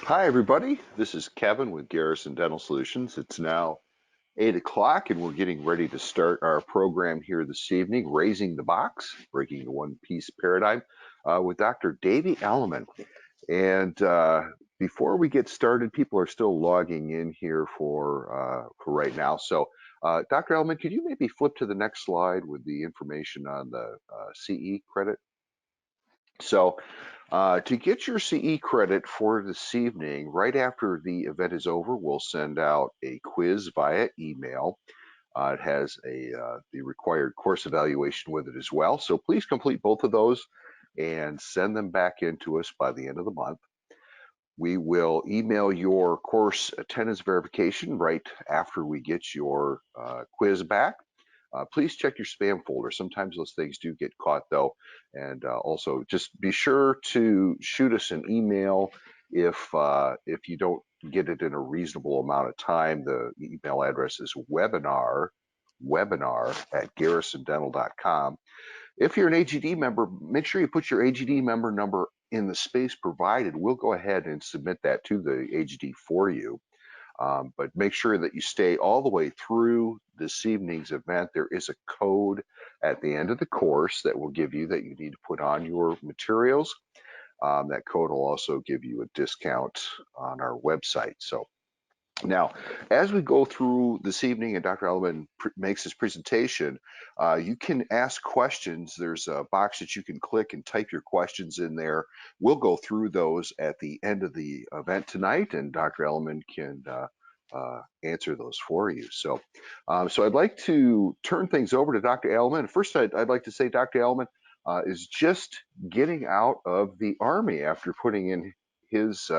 Hi, everybody. This is Kevin with Garrison Dental Solutions. It's now 8 o'clock, and we're getting ready to start our program here this evening, Raising the Box, Breaking the One Piece Paradigm, with Dr. Davey Alleman. And before we get started, people are still logging in here for right now. So, Dr. Alleman, could you maybe flip to the next slide with the information on the CE credit? So, to get your CE credit for this evening, right after the event is over, we'll send out a quiz via email. It has the required course evaluation with it as well. So please complete both of those and send them back in to us by the end of the month. We will email your course attendance verification right after we get your quiz back. Please check your spam folder. Sometimes those things do get caught though. And also just be sure to shoot us an email if you don't get it in a reasonable amount of time. The email address is webinar at garrisondental.com. If you're an AGD member, make sure you put your AGD member number in the space provided. We'll go ahead and submit that to the AGD for you. But make sure that you stay all the way through this evening's event. There is a code at the end of the course that will give you that you need to put on your materials. That code will also give you a discount on our website. So now, as we go through this evening and Dr. Alleman makes his presentation, you can ask questions. There's a box that you can click and type your questions in there. We'll go through those at the end of the event tonight, and Dr. Alleman can answer those for you. So I'd like to turn things over to Dr. Alleman. First, I'd like to say Dr. Alleman is just getting out of the Army after putting in his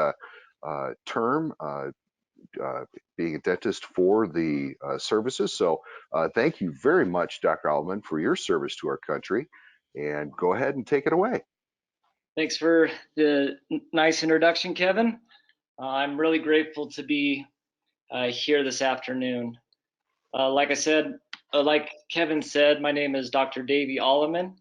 term being a dentist for the services. So thank you very much, Dr. Alleman, for your service to our country. And go ahead and take it away. Thanks for the nice introduction, Kevin. I'm really grateful to be here this afternoon. Like Kevin said, my name is Dr. Davey Alleman.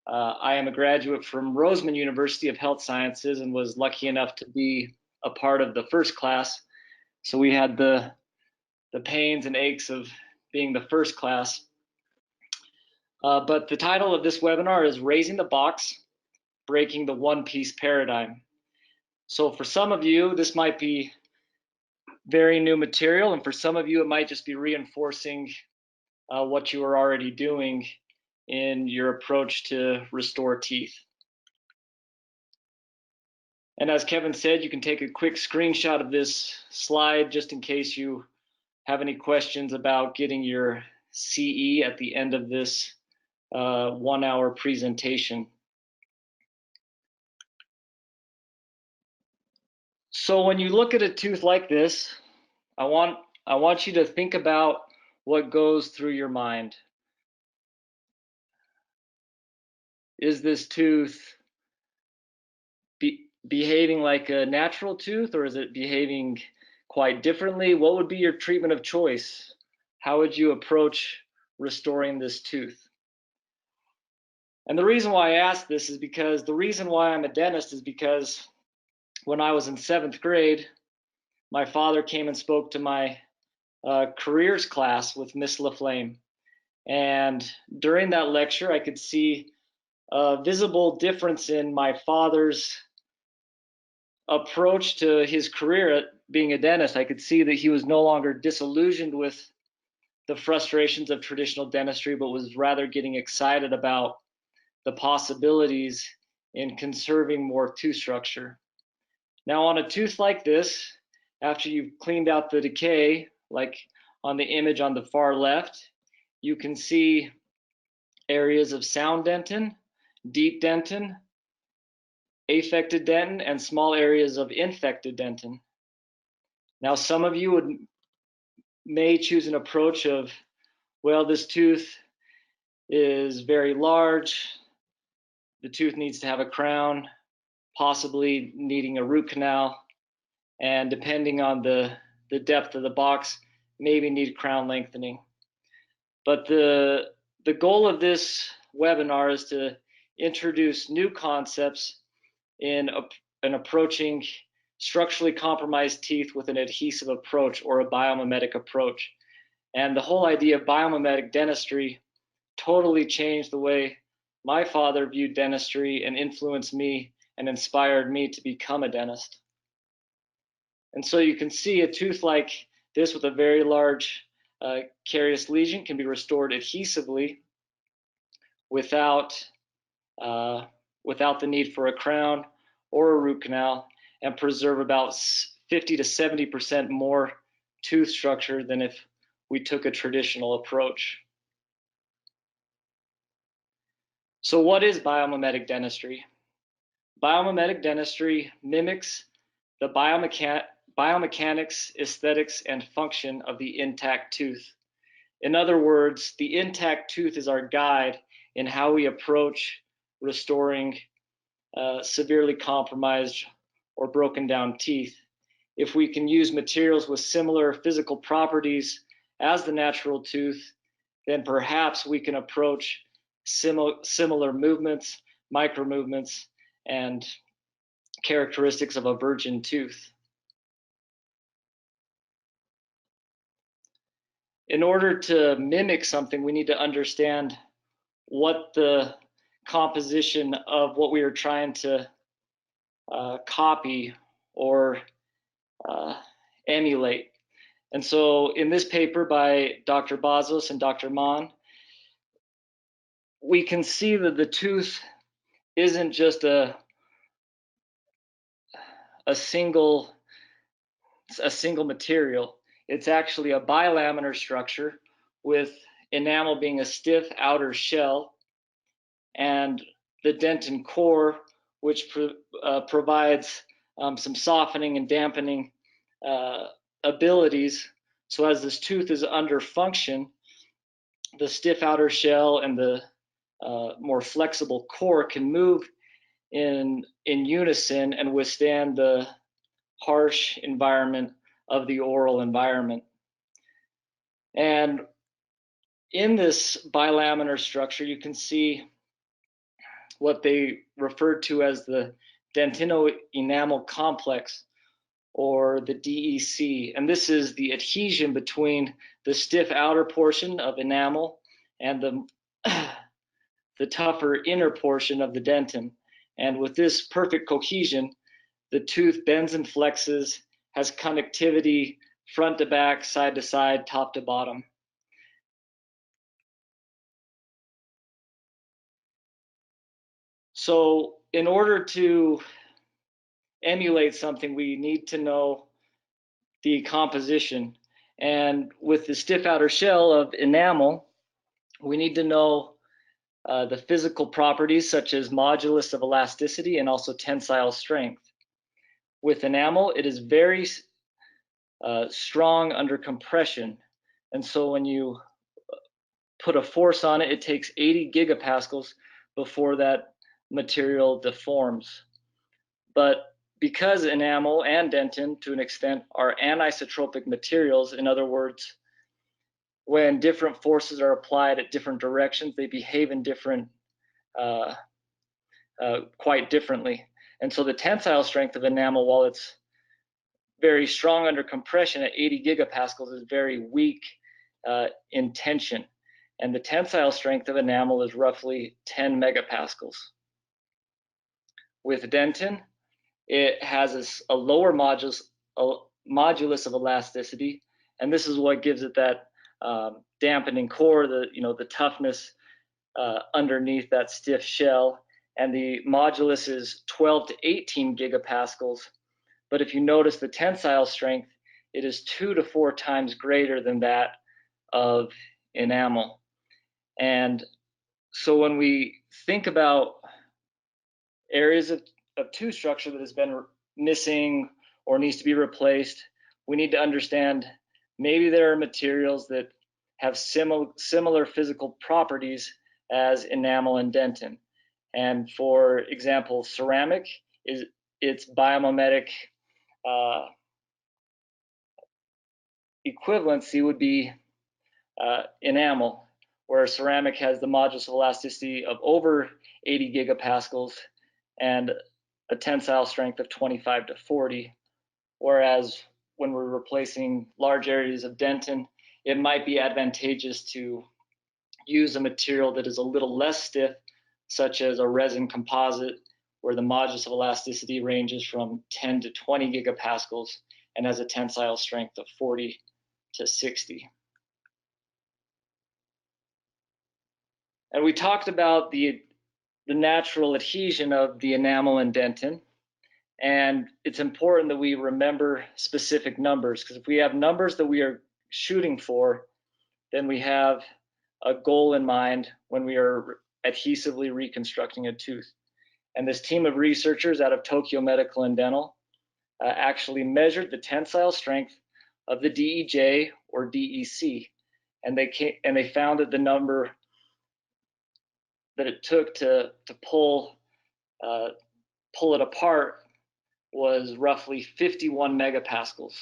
I am a graduate from Roseman University of Health Sciences and was lucky enough to be a part of the first class. So we had the pains and aches of being the first class. But the title of this webinar is Raising the Box, Breaking the One Piece Paradigm. So for some of you, this might be very new material, and for some of you, it might just be reinforcing what you are already doing in your approach to restore teeth. And as Kevin said, you can take a quick screenshot of this slide just in case you have any questions about getting your CE at the end of this 1 hour presentation. So when you look at a tooth like this, I want you to think about what goes through your mind. Is this tooth behaving like a natural tooth, or is it behaving quite differently? What would be your treatment of choice? How would you approach restoring this tooth? And the reason why I ask this is because the reason why I'm a dentist is because when I was in 7th grade, my father came and spoke to my careers class with Miss LaFlame. And during that lecture, I could see a visible difference in my father's approach to his career at being a dentist. I could see that he was no longer disillusioned with the frustrations of traditional dentistry, but was rather getting excited about the possibilities in conserving more tooth structure. Now, on a tooth like this, after you've cleaned out the decay, like on the image on the far left, you can see areas of sound dentin, deep dentin, affected dentin, and small areas of infected dentin. Now, some of you may choose an approach of, well, this tooth is very large, the tooth needs to have a crown, possibly needing a root canal, and depending on the depth of the box, maybe need crown lengthening. But the goal of this webinar is to introduce new concepts in approaching structurally compromised teeth with an adhesive approach or a biomimetic approach. And the whole idea of biomimetic dentistry totally changed the way my father viewed dentistry and influenced me and inspired me to become a dentist. And so you can see a tooth like this with a very large carious lesion can be restored adhesively without the need for a crown or a root canal, and preserve about 50 to 70% more tooth structure than if we took a traditional approach. So what is biomimetic dentistry? Biomimetic dentistry mimics the biomechanics, aesthetics, and function of the intact tooth. In other words, the intact tooth is our guide in how we approach restoring severely compromised or broken down teeth. If we can use materials with similar physical properties as the natural tooth, then perhaps we can approach similar movements, micro movements, and characteristics of a virgin tooth. In order to mimic something, we need to understand what the composition of what we are trying to copy or emulate. And so in this paper by Dr. Bazos and Dr. Mann, we can see that the tooth isn't just a single material. It's actually a bilaminar structure with enamel being a stiff outer shell, and the dentin core, which provides some softening and dampening abilities. So as this tooth is under function, the stiff outer shell and the more flexible core can move in unison and withstand the harsh environment of the oral environment. And in this bilaminar structure, you can see what they referred to as the dentino-enamel complex, or the DEC. And this is the adhesion between the stiff outer portion of enamel and the tougher inner portion of the dentin. And with this perfect cohesion, the tooth bends and flexes, has connectivity front to back, side to side, top to bottom. So in order to emulate something, we need to know the composition. And with the stiff outer shell of enamel, we need to know the physical properties such as modulus of elasticity and also tensile strength. With enamel, it is very strong under compression. And so when you put a force on it, it takes 80 gigapascals before that material deforms. But because enamel and dentin, to an extent, are anisotropic materials, in other words, when different forces are applied at different directions, they behave in quite differently. And so the tensile strength of enamel, while it's very strong under compression at 80 gigapascals, is very weak in tension. And the tensile strength of enamel is roughly 10 megapascals. With dentin, it has a lower modulus of elasticity, and this is what gives it that dampening core, the toughness underneath that stiff shell. And the modulus is 12 to 18 gigapascals. But if you notice the tensile strength, it is 2 to 4 times greater than that of enamel. And so when we think about areas of tooth structure that has been missing or needs to be replaced, we need to understand maybe there are materials that have similar physical properties as enamel and dentin. And for example, ceramic, its biomimetic equivalency would be enamel, where ceramic has the modulus of elasticity of over 80 gigapascals and a tensile strength of 25 to 40, whereas when we're replacing large areas of dentin, it might be advantageous to use a material that is a little less stiff, such as a resin composite, where the modulus of elasticity ranges from 10 to 20 gigapascals and has a tensile strength of 40 to 60. And we talked about the natural adhesion of the enamel and dentin. And it's important that we remember specific numbers, because if we have numbers that we are shooting for, then we have a goal in mind when we are adhesively reconstructing a tooth. And this team of researchers out of Tokyo Medical and Dental actually measured the tensile strength of the DEJ or DEC, and they found that the number that it took to pull it apart was roughly 51 megapascals.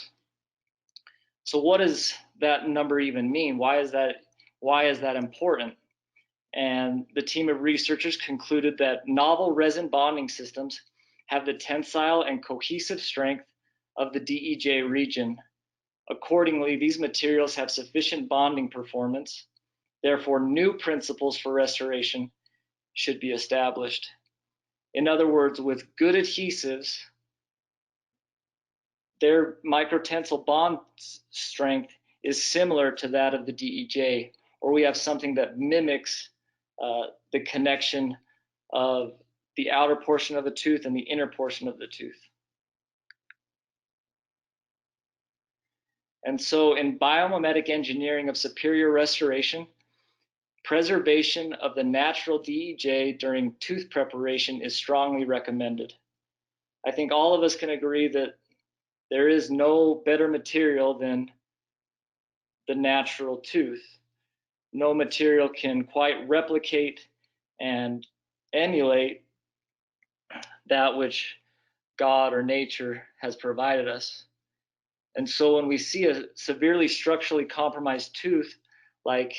So what does that number even mean? Why is that important? And the team of researchers concluded that novel resin bonding systems have the tensile and cohesive strength of the DEJ region. Accordingly, these materials have sufficient bonding performance. Therefore, new principles for restoration should be established. In other words, with good adhesives, their microtensile bond strength is similar to that of the DEJ, or we have something that mimics the connection of the outer portion of the tooth and the inner portion of the tooth. And so in biomimetic engineering of superior restoration, preservation of the natural DEJ during tooth preparation is strongly recommended. I think all of us can agree that there is no better material than the natural tooth. No material can quite replicate and emulate that which God or nature has provided us. And so when we see a severely structurally compromised tooth, like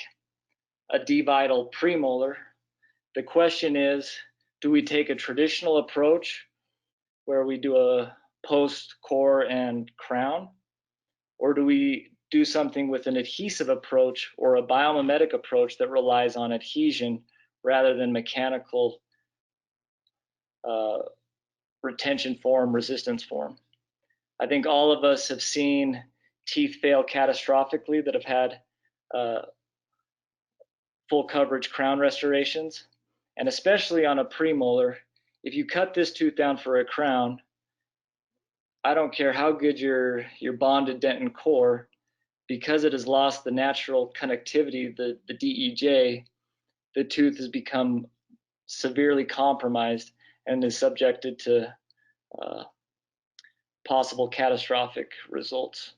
a D-vital premolar, the question is, do we take a traditional approach where we do a post, core, and crown? Or do we do something with an adhesive approach or a biomimetic approach that relies on adhesion rather than mechanical retention form, resistance form? I think all of us have seen teeth fail catastrophically that have had full coverage crown restorations. And especially on a premolar, if you cut this tooth down for a crown, I don't care how good your bonded dentin core, because it has lost the natural connectivity, the DEJ, the tooth has become severely compromised and is subjected to possible catastrophic results.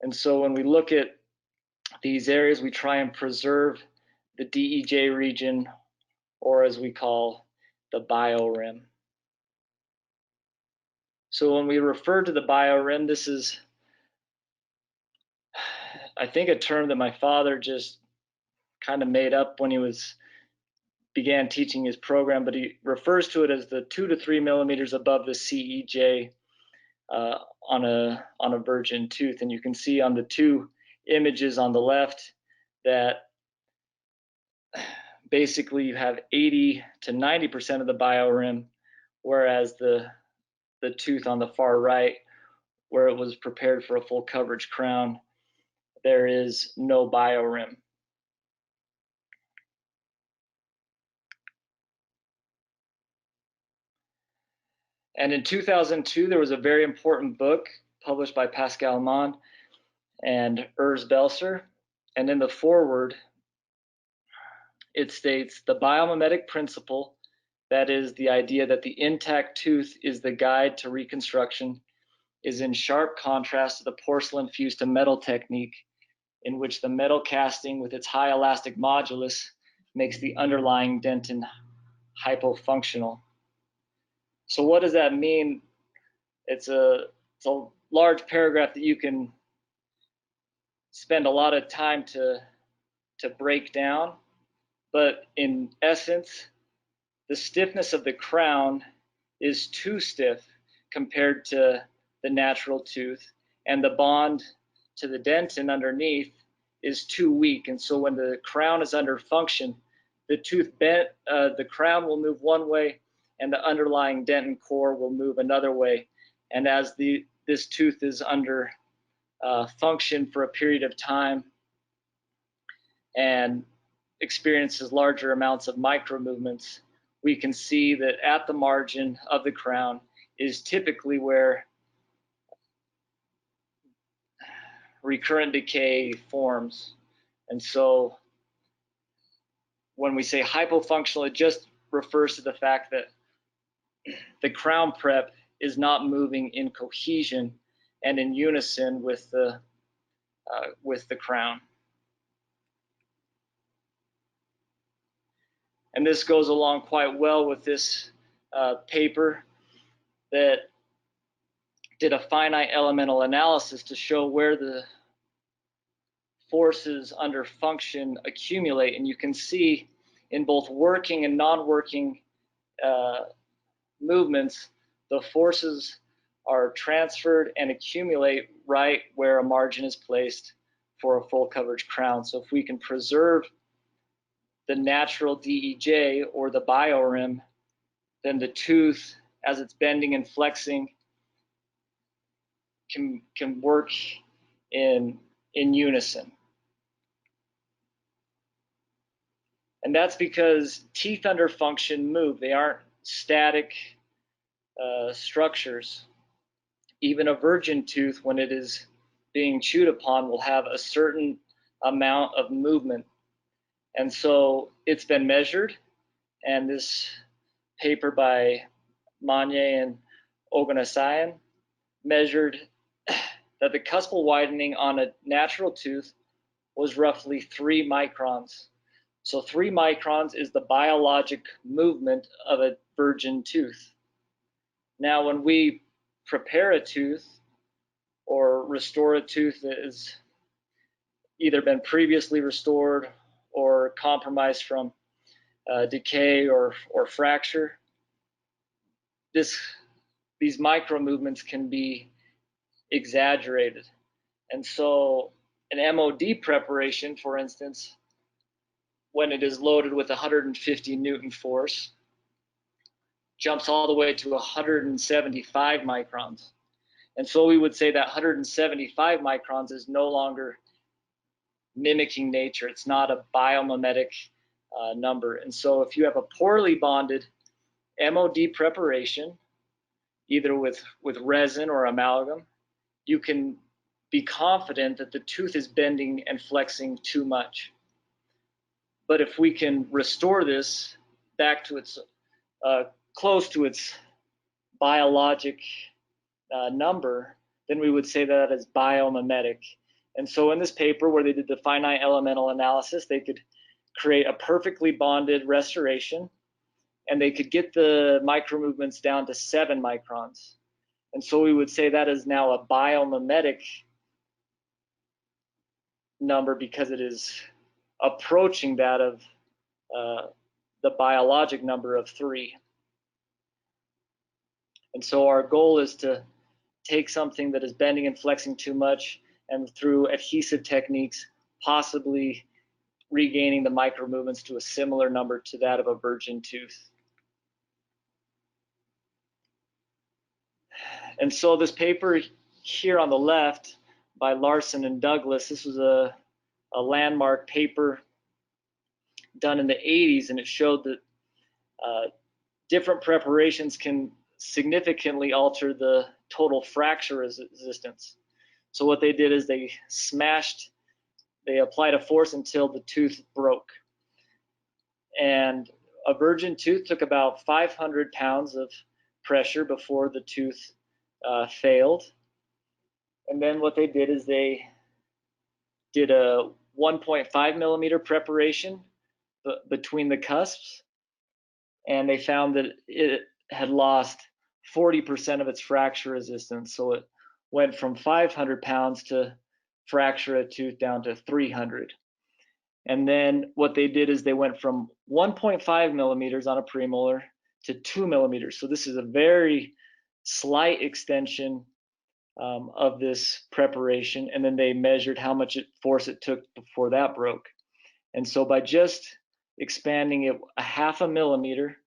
And so when we look at these areas, we try and preserve the DEJ region, or as we call the biorim. So when we refer to the biorim, this is, I think, a term that my father just kind of made up when he began teaching his program, but he refers to it as the 2 to 3 millimeters above the CEJ on a virgin tooth. And you can see on the two images on the left that basically you have 80 to 90% of the biorim, whereas the tooth on the far right, where it was prepared for a full coverage crown, there is no biorim. And in 2002, there was a very important book published by Pascal Amann and Urs Belser. And in the foreword, it states, the biomimetic principle, that is the idea that the intact tooth is the guide to reconstruction, is in sharp contrast to the porcelain fused to metal technique, in which the metal casting with its high elastic modulus makes the underlying dentin hypofunctional. So what does that mean? It's a large paragraph that you can spend a lot of time to break down, but in essence, the stiffness of the crown is too stiff compared to the natural tooth, and the bond to the dentin underneath is too weak. And so when the crown is under function, the crown will move one way and the underlying dentin core will move another way. And as this tooth is under function for a period of time and experiences larger amounts of micro movements, we can see that at the margin of the crown is typically where recurrent decay forms. And so when we say hypofunctional, it just refers to the fact that the crown prep is not moving in cohesion and in unison with the crown. And this goes along quite well with this paper that did a finite elemental analysis to show where the forces under function accumulate. And you can see in both working and non-working movements, the forces are transferred and accumulate right where a margin is placed for a full coverage crown. So if we can preserve the natural DEJ or the biorim, then the tooth, as it's bending and flexing, can work in unison. And that's because teeth under function move. They aren't static structures. Even a virgin tooth, when it is being chewed upon, will have a certain amount of movement. And so it's been measured, and this paper by Magne and Ogunasian measured that the cuspal widening on a natural tooth was roughly 3 microns. So 3 microns is the biologic movement of a virgin tooth. Now, when we prepare a tooth or restore a tooth that has either been previously restored or compromised from decay or fracture, these micro movements can be exaggerated. And so an MOD preparation, for instance, when it is loaded with 150 Newton force, jumps all the way to 175 microns. And so we would say that 175 microns is no longer mimicking nature. It's not a biomimetic number. And so if you have a poorly bonded MOD preparation, either with resin or amalgam, you can be confident that the tooth is bending and flexing too much. But if we can restore this back to its close to its biologic number, then we would say that is biomimetic. And so in this paper where they did the finite elemental analysis, they could create a perfectly bonded restoration, and they could get the micro movements down to 7 microns. And so we would say that is now a biomimetic number because it is approaching that of the biologic number of 3. And so our goal is to take something that is bending and flexing too much, and through adhesive techniques, possibly regaining the micro movements to a similar number to that of a virgin tooth. And so this paper here on the left by Larson and Douglas, this was a landmark paper done in the 80s, and it showed that different preparations can significantly alter the total fracture resistance. So what they did is they applied a force until the tooth broke. And a virgin tooth took about 500 pounds of pressure before the tooth failed. And then what they did is they did a 1.5 millimeter preparation between the cusps, and they found that it had lost 40% of its fracture resistance. So it went from 500 pounds to fracture a tooth down to 300. And then what they did is they went from 1.5 millimeters on a premolar to 2 millimeters. So this is a very slight extension of this preparation, and then they measured how much force it took before that broke. And so by just expanding it a half a millimeter,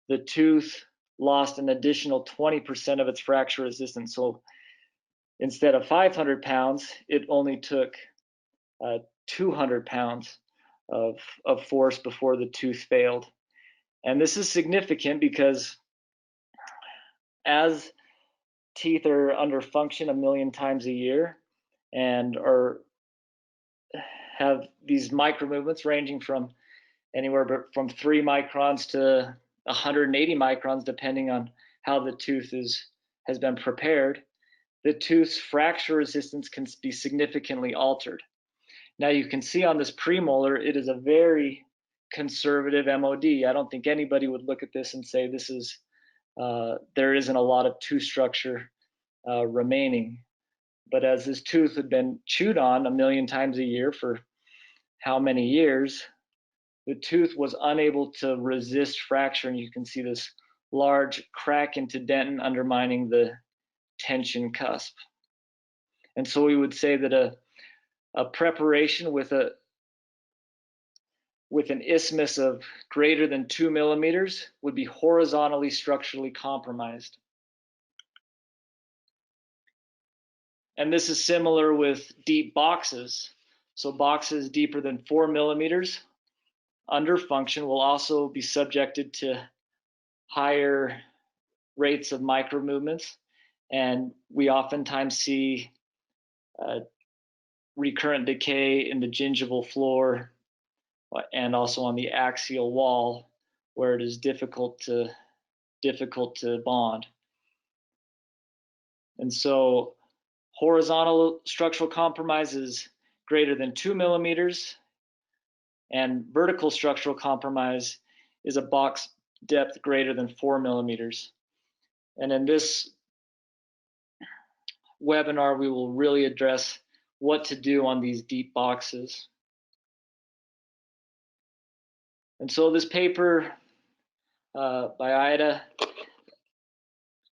the tooth lost an additional 20% of its fracture resistance. So instead of 500 pounds, it only took 200 pounds of force before the tooth failed. And this is significant because as teeth are under function a million times a year and have these micro movements ranging from anywhere from 3 microns to 180 microns, depending on how the tooth has been prepared, the tooth's fracture resistance can be significantly altered. Now you can see on this premolar, it is a very conservative MOD. I don't think anybody would look at this and say this is there isn't a lot of tooth structure remaining. But as this tooth had been chewed on a million times a year for how many years, the tooth was unable to resist fracture, and you can see this large crack into dentin undermining the tension cusp. And so we would say that a preparation with an isthmus of greater than 2 millimeters would be horizontally structurally compromised. And this is similar with deep boxes. So boxes deeper than 4 millimeters under function will also be subjected to higher rates of micro movements. And we oftentimes see recurrent decay in the gingival floor and also on the axial wall, where it is difficult to bond. And so horizontal structural compromise is greater than 2 millimeters, and vertical structural compromise is a box depth greater than 4 millimeters. And in this webinar, we will really address what to do on these deep boxes. And so this paper by Ida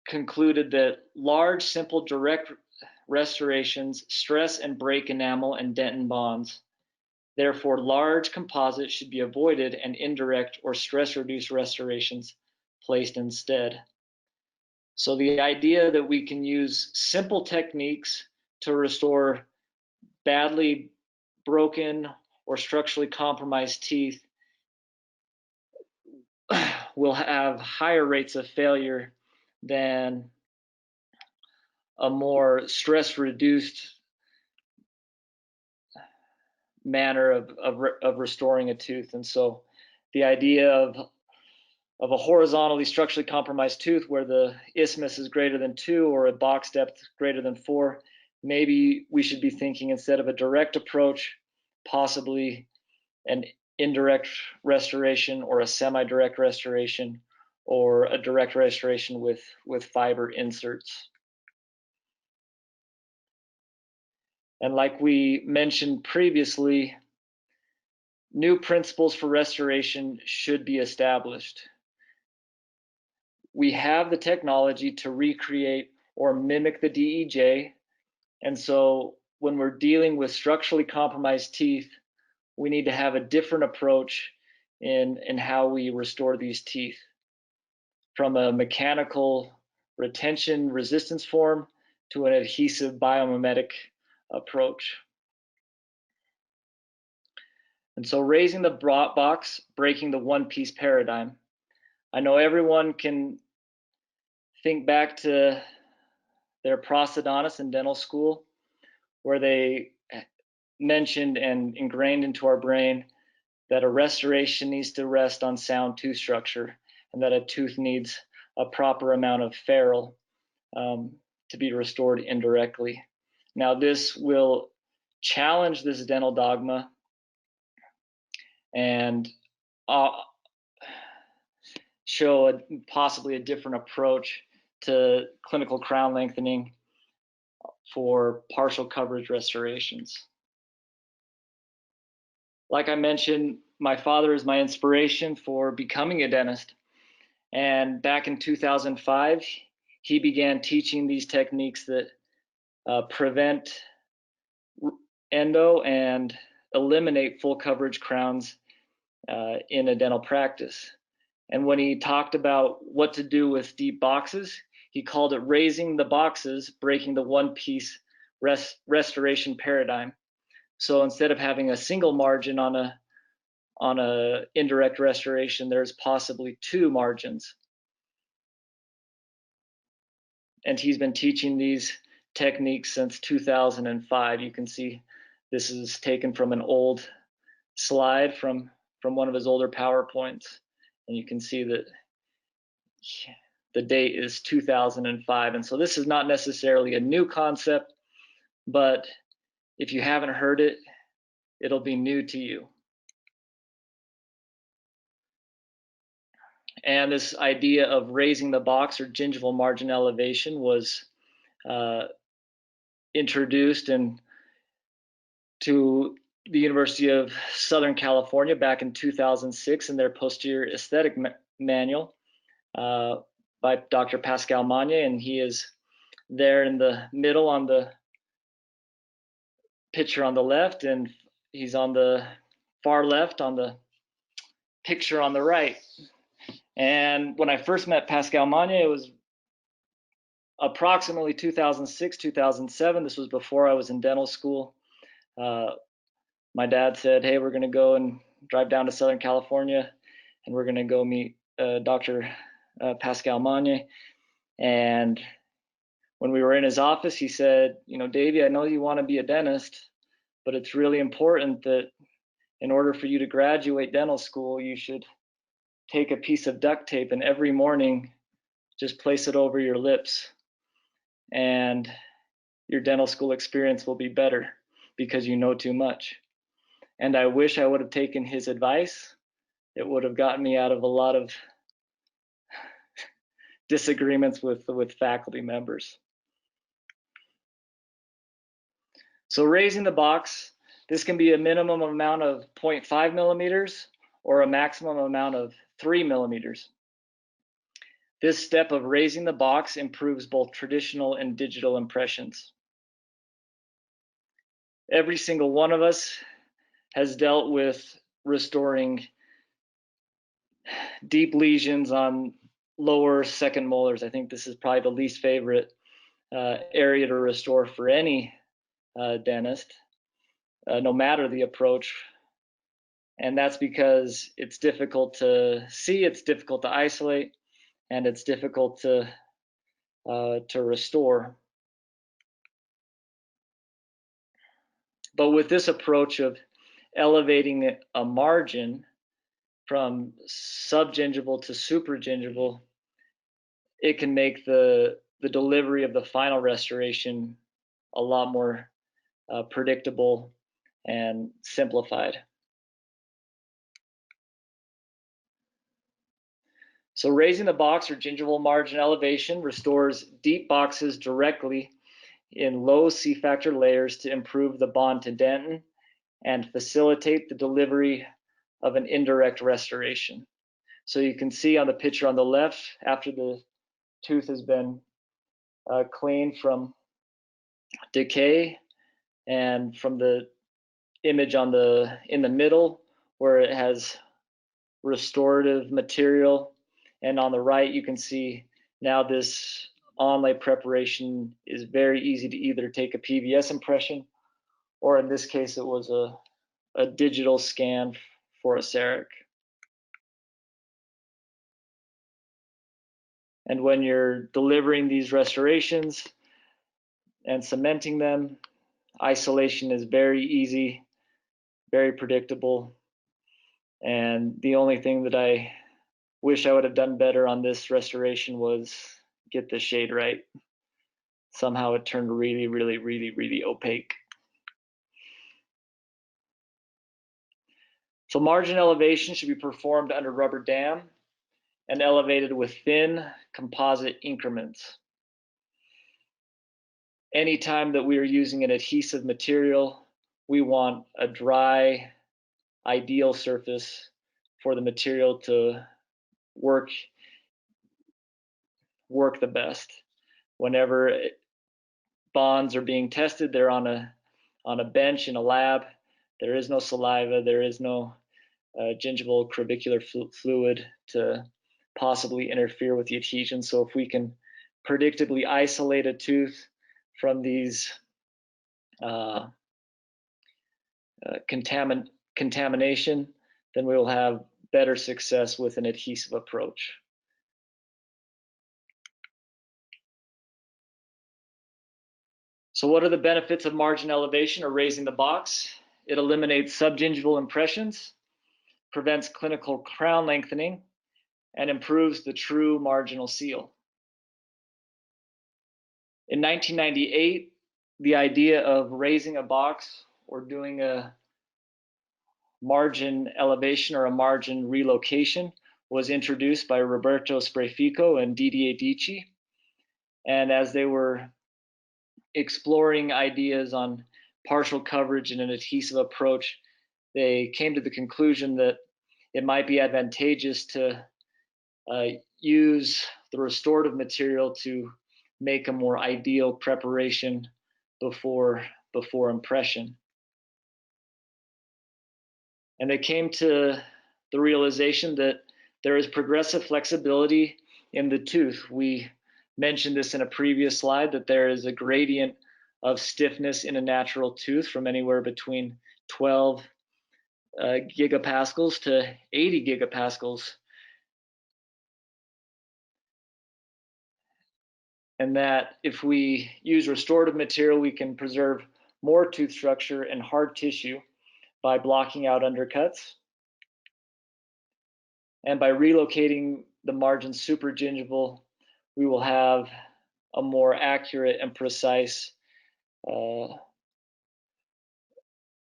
concluded that large, simple, direct restorations stress and break enamel and dentin bonds. Therefore, large composites should be avoided and indirect or stress-reduced restorations placed instead. So the idea that we can use simple techniques to restore badly broken or structurally compromised teeth will have higher rates of failure than a more stress-reduced manner of restoring a tooth. And so the idea of a horizontally structurally compromised tooth where the isthmus is greater than 2 or a box depth greater than 4, maybe we should be thinking, instead of a direct approach, possibly an indirect restoration or a semi-direct restoration or a direct restoration with fiber inserts. And like we mentioned previously, new principles for restoration should be established. We have the technology to recreate or mimic the DEJ, and so when we're dealing with structurally compromised teeth, we need to have a different approach in how we restore these teeth, from a mechanical retention resistance form to an adhesive biomimetic approach. And so raising the box, breaking the one-piece paradigm. I know everyone can think back to their prosthodontist in dental school, where they mentioned and ingrained into our brain that a restoration needs to rest on sound tooth structure, and that a tooth needs a proper amount of ferrule to be restored indirectly. Now, this will challenge this dental dogma and show possibly a different approach to clinical crown lengthening for partial coverage restorations. Like I mentioned, my father is my inspiration for becoming a dentist. And back in 2005, he began teaching these techniques that prevent endo and eliminate full coverage crowns in a dental practice. And when he talked about what to do with deep boxes, he called it raising the boxes, breaking the one-piece restoration paradigm. So instead of having a single margin on a indirect restoration, there's possibly two margins. And he's been teaching these techniques since 2005. You can see this is taken from an old slide from one of his older PowerPoints, and you can see that the date is 2005. And so this is not necessarily a new concept, but if you haven't heard it, it'll be new to you. And this idea of raising the box or gingival margin elevation was introduced to the University of Southern California back in 2006 in their posterior aesthetic manual by Dr. Pascal Magne, and he is there in the middle on the picture on the left, and he's on the far left on the picture on the right. And when I first met Pascal Magne, it was approximately 2006, 2007. This was before I was in dental school. My dad said, hey, we're going to go and drive down to Southern California, and we're going to go meet Dr. Pascal Magne. And when we were in his office, he said, you know, Davey, I know you want to be a dentist, but it's really important that in order for you to graduate dental school, you should take a piece of duct tape and every morning just place it over your lips, and your dental school experience will be better because you know too much. And I wish I would have taken his advice. It would have gotten me out of a lot of disagreements with faculty members. So raising the box, this can be a minimum amount of 0.5 millimeters or a maximum amount of 3 millimeters. This step of raising the box improves both traditional and digital impressions. Every single one of us has dealt with restoring deep lesions on lower second molars. I think this is probably the least favorite area to restore for any dentist, no matter the approach. And that's because it's difficult to see, it's difficult to isolate, and it's difficult to restore. But with this approach of elevating a margin from subgingival to supragingival, it can make the delivery of the final restoration a lot more predictable and simplified. So raising the box or gingival margin elevation restores deep boxes directly in low C-factor layers to improve the bond to dentin and facilitate the delivery of an indirect restoration. So you can see on the picture on the left, after the tooth has been cleaned from decay, and from the image in the middle where it has restorative material, and on the right you can see now this onlay preparation is very easy to either take a PVS impression, or in this case it was a digital scan for a CEREC. And when you're delivering these restorations and cementing them, isolation is very easy, very predictable. And the only thing that I wish I would have done better on this restoration was get the shade right. Somehow it turned really, really, really, really opaque. So margin elevation should be performed under rubber dam and elevated with thin composite increments. Anytime that we are using an adhesive material, we want a dry, ideal surface for the material to work the best. Whenever bonds are being tested. They're on a bench in a lab. There is no saliva. There is no gingival crebicular fluid to possibly interfere with the adhesion. So if we can predictably isolate a tooth from these contamination, then we will have better success with an adhesive approach. So what are the benefits of margin elevation or raising the box? It eliminates subgingival impressions, prevents clinical crown lengthening, and improves the true marginal seal. In 1998, the idea of raising a box or doing a margin elevation or a margin relocation was introduced by Roberto Sprefico and Didier Dici. And as they were exploring ideas on partial coverage and an adhesive approach, they came to the conclusion that it might be advantageous to use the restorative material to make a more ideal preparation before impression. And they came to the realization that there is progressive flexibility in the tooth. We mentioned this in a previous slide, that there is a gradient of stiffness in a natural tooth from anywhere between 12 gigapascals to 80 gigapascals. And that if we use restorative material, we can preserve more tooth structure and hard tissue by blocking out undercuts. And by relocating the margin supragingival, we will have a more accurate and precise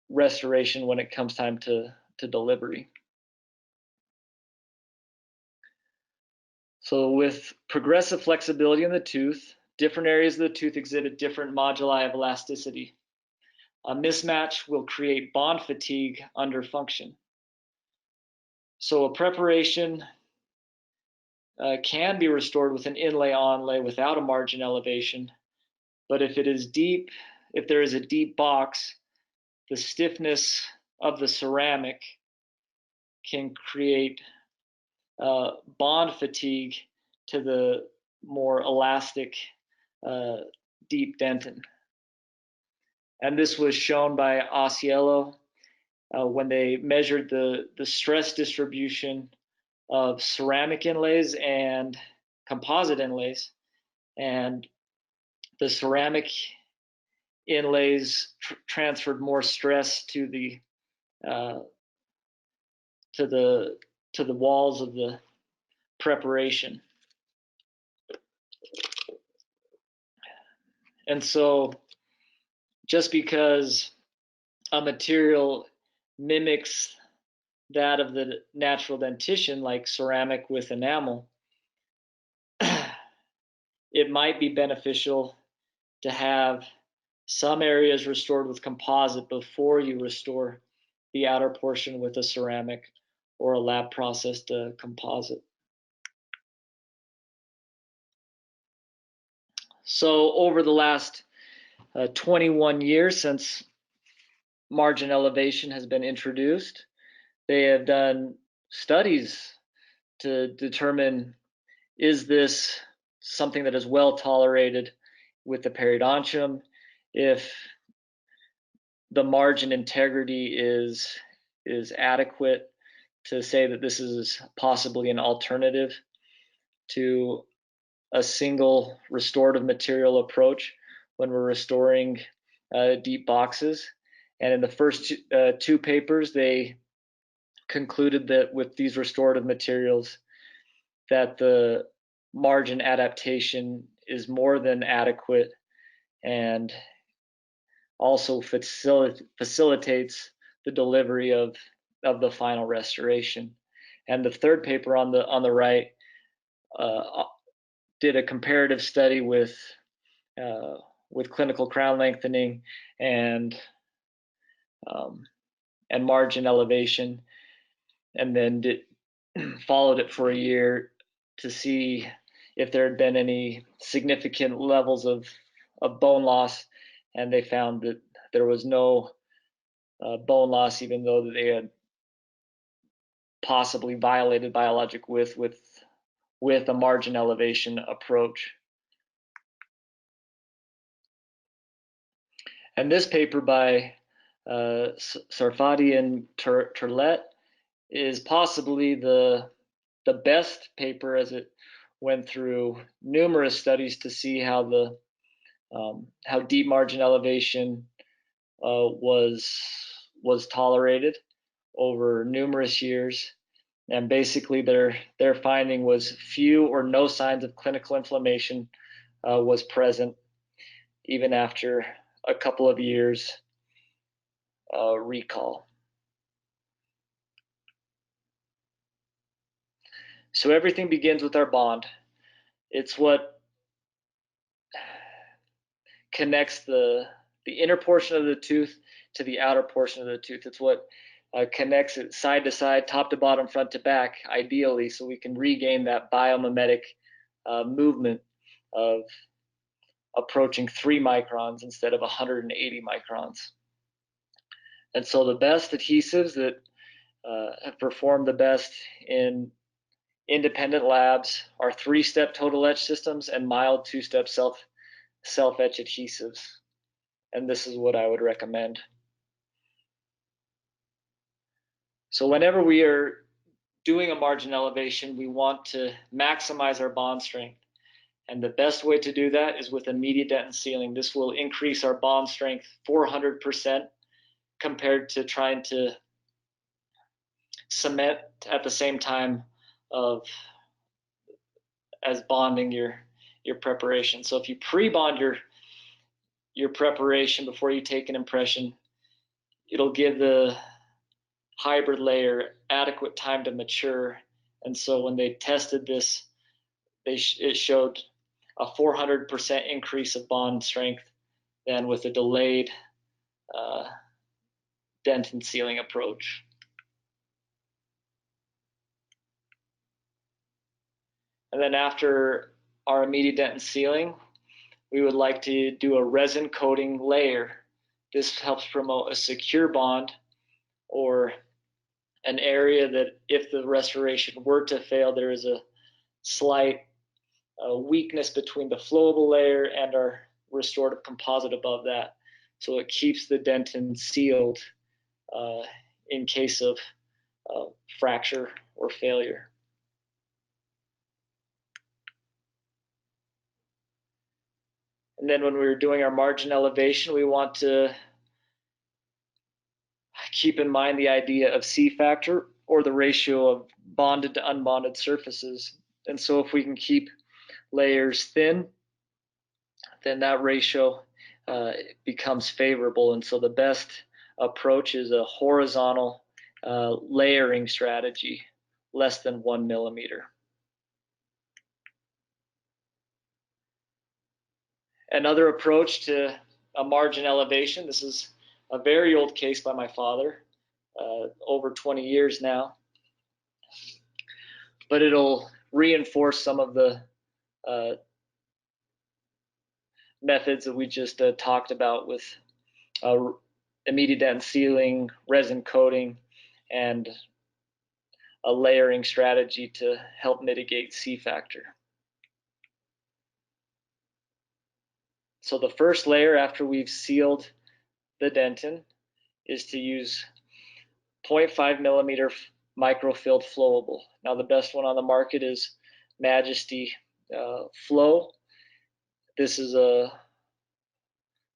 restoration when it comes time to delivery. So with progressive flexibility in the tooth, different areas of the tooth exhibit different moduli of elasticity. A mismatch will create bond fatigue under function. So a preparation can be restored with an inlay-onlay without a margin elevation, but if it is deep, if there is a deep box, the stiffness of the ceramic can create bond fatigue to the more elastic deep dentin. And this was shown by Osiello when they measured the stress distribution of ceramic inlays and composite inlays. And the ceramic inlays transferred more stress to the walls of the preparation. And so just because a material mimics that of the natural dentition, like ceramic with enamel, it might be beneficial to have some areas restored with composite before you restore the outer portion with a ceramic or a lab processed composite. So over the last 21 years since margin elevation has been introduced, they have done studies to determine, is this something that is well tolerated with the periodontium? If the margin integrity is adequate to say that this is possibly an alternative to a single restorative material approach when we're restoring deep boxes. And in the first two papers, they concluded that with these restorative materials, that the margin adaptation is more than adequate and also facilitates the delivery of the final restoration. And the third paper on the right did a comparative study with clinical crown lengthening and margin elevation, and then followed it for a year to see if there had been any significant levels of of bone loss, and they found that there was no bone loss, even though they had possibly violated biologic width with a margin elevation approach. And this paper by Sarfati and Turlet is possibly the best paper, as it went through numerous studies to see how how deep margin elevation was tolerated over numerous years. And basically their finding was few or no signs of clinical inflammation was present even after a couple of years recall. So everything begins with our bond. It's what connects the inner portion of the tooth to the outer portion of the tooth. It's what connects it side to side, top to bottom, front to back, ideally, so we can regain that biomimetic movement of approaching 3 microns instead of 180 microns. And so the best adhesives that have performed the best in independent labs are 3-step total etch systems and mild 2-step self-etch adhesives. And this is what I would recommend. So whenever we are doing a margin elevation, we want to maximize our bond strength. And the best way to do that is with immediate dentin sealing. This will increase our bond strength 400% compared to trying to cement at the same time as bonding your preparation. So if you pre-bond your preparation before you take an impression, it'll give the hybrid layer adequate time to mature. And so when they tested this, it showed a 400% increase of bond strength than with a delayed dentin sealing approach. And then after our immediate dentin sealing, we would like to do a resin coating layer. This helps promote a secure bond, or an area that if the restoration were to fail, there is a slight weakness between the flowable layer and our restorative composite above that. So it keeps the dentin sealed in case of fracture or failure. And then when we're doing our margin elevation, we want to keep in mind the idea of C factor, or the ratio of bonded to unbonded surfaces. And so if we can keep layers thin, then that ratio becomes favorable. And so the best approach is a horizontal layering strategy, less than 1 millimeter. Another approach to a margin elevation, this is a very old case by my father, over 20 years now, but it'll reinforce some of the methods that we just talked about with immediate dentin sealing, resin coating, and a layering strategy to help mitigate C factor. So the first layer after we've sealed the dentin is to use 0.5 millimeter microfilled flowable. Now the best one on the market is Majesty Flow. This is a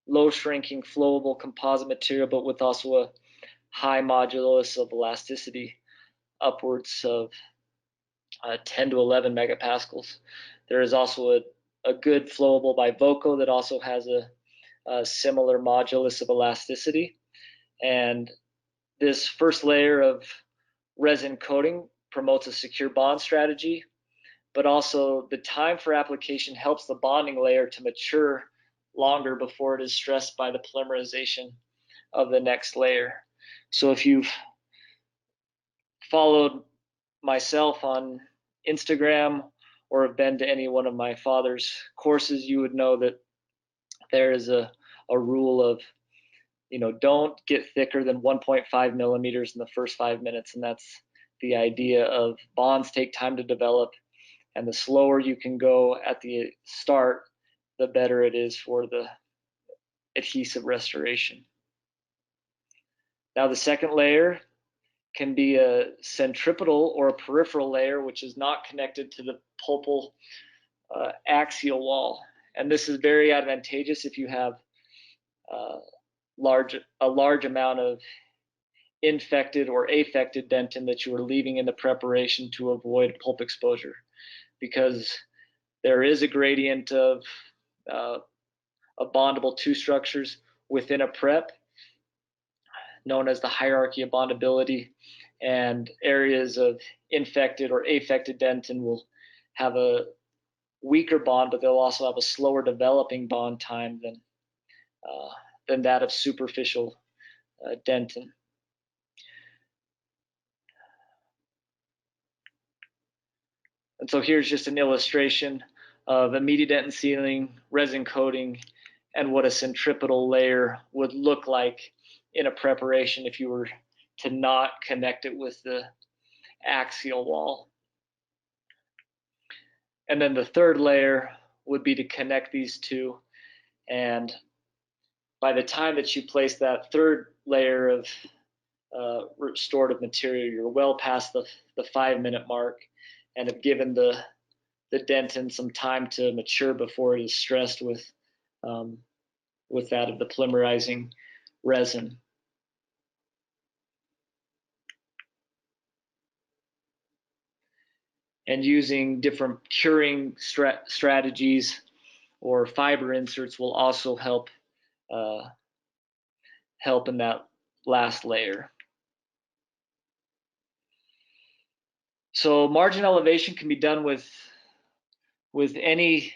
low shrinking flowable composite material, but with also a high modulus of elasticity, upwards of 10 to 11 megapascals. There is also a good flowable by Voco that also has a similar modulus of elasticity. And this first layer of resin coating promotes a secure bond strategy, but also the time for application helps the bonding layer to mature longer before it is stressed by the polymerization of the next layer. So if you've followed myself on Instagram or have been to any one of my father's courses, you would know that there is a rule of, don't get thicker than 1.5 millimeters in the first 5 minutes. And that's the idea of bonds take time to develop, and the slower you can go at the start, the better it is for the adhesive restoration. Now the second layer can be a centripetal or a peripheral layer, which is not connected to the pulpal axial wall. And this is very advantageous if you have a large amount of infected or affected dentin that you are leaving in the preparation to avoid pulp exposure, because there is a gradient of bondable two structures within a prep, known as the hierarchy of bondability, and areas of infected or affected dentin will have a weaker bond, but they'll also have a slower developing bond time than that of superficial dentin. And so here's just an illustration of immediate dentin sealing, resin coating, and what a centripetal layer would look like in a preparation if you were to not connect it with the axial wall. And then the third layer would be to connect these two. And by the time that you place that third layer of restorative material, you're well past the 5-minute mark and have given the dentin some time to mature before it is stressed with that of the polymerizing resin. And using different curing strategies or fiber inserts will also help in that last layer. So margin elevation can be done with any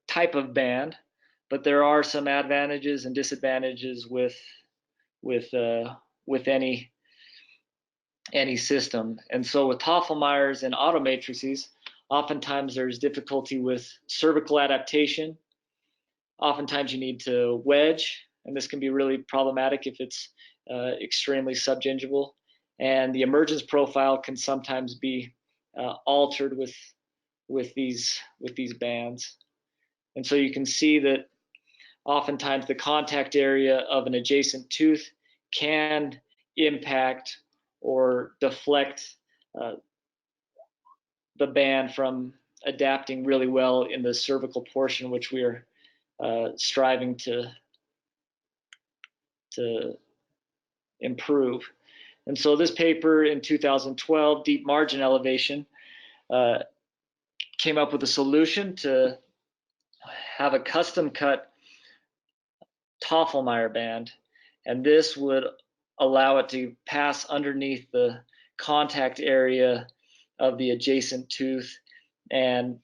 type of band, but there are some advantages and disadvantages with any system. And so with Toffelmeyers and auto matrices, oftentimes there's difficulty with cervical adaptation. Oftentimes you need to wedge, and this can be really problematic if it's extremely subgingival. And the emergence profile can sometimes be altered with these bands. And so you can see that oftentimes the contact area of an adjacent tooth can impact or deflect the band from adapting really well in the cervical portion, which we are striving to improve. And so this paper in 2012, Deep Margin Elevation, came up with a solution to have a custom cut Toffelmeyer band, and this would allow it to pass underneath the contact area of the adjacent tooth. And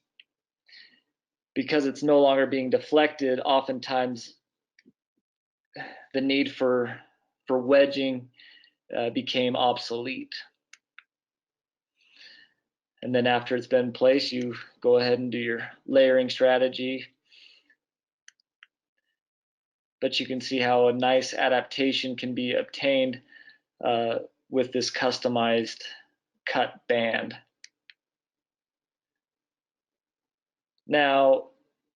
because it's no longer being deflected, oftentimes the need for wedging became obsolete. And then after it's been placed, you go ahead and do your layering strategy. But you can see how a nice adaptation can be obtained with this customized cut band. Now,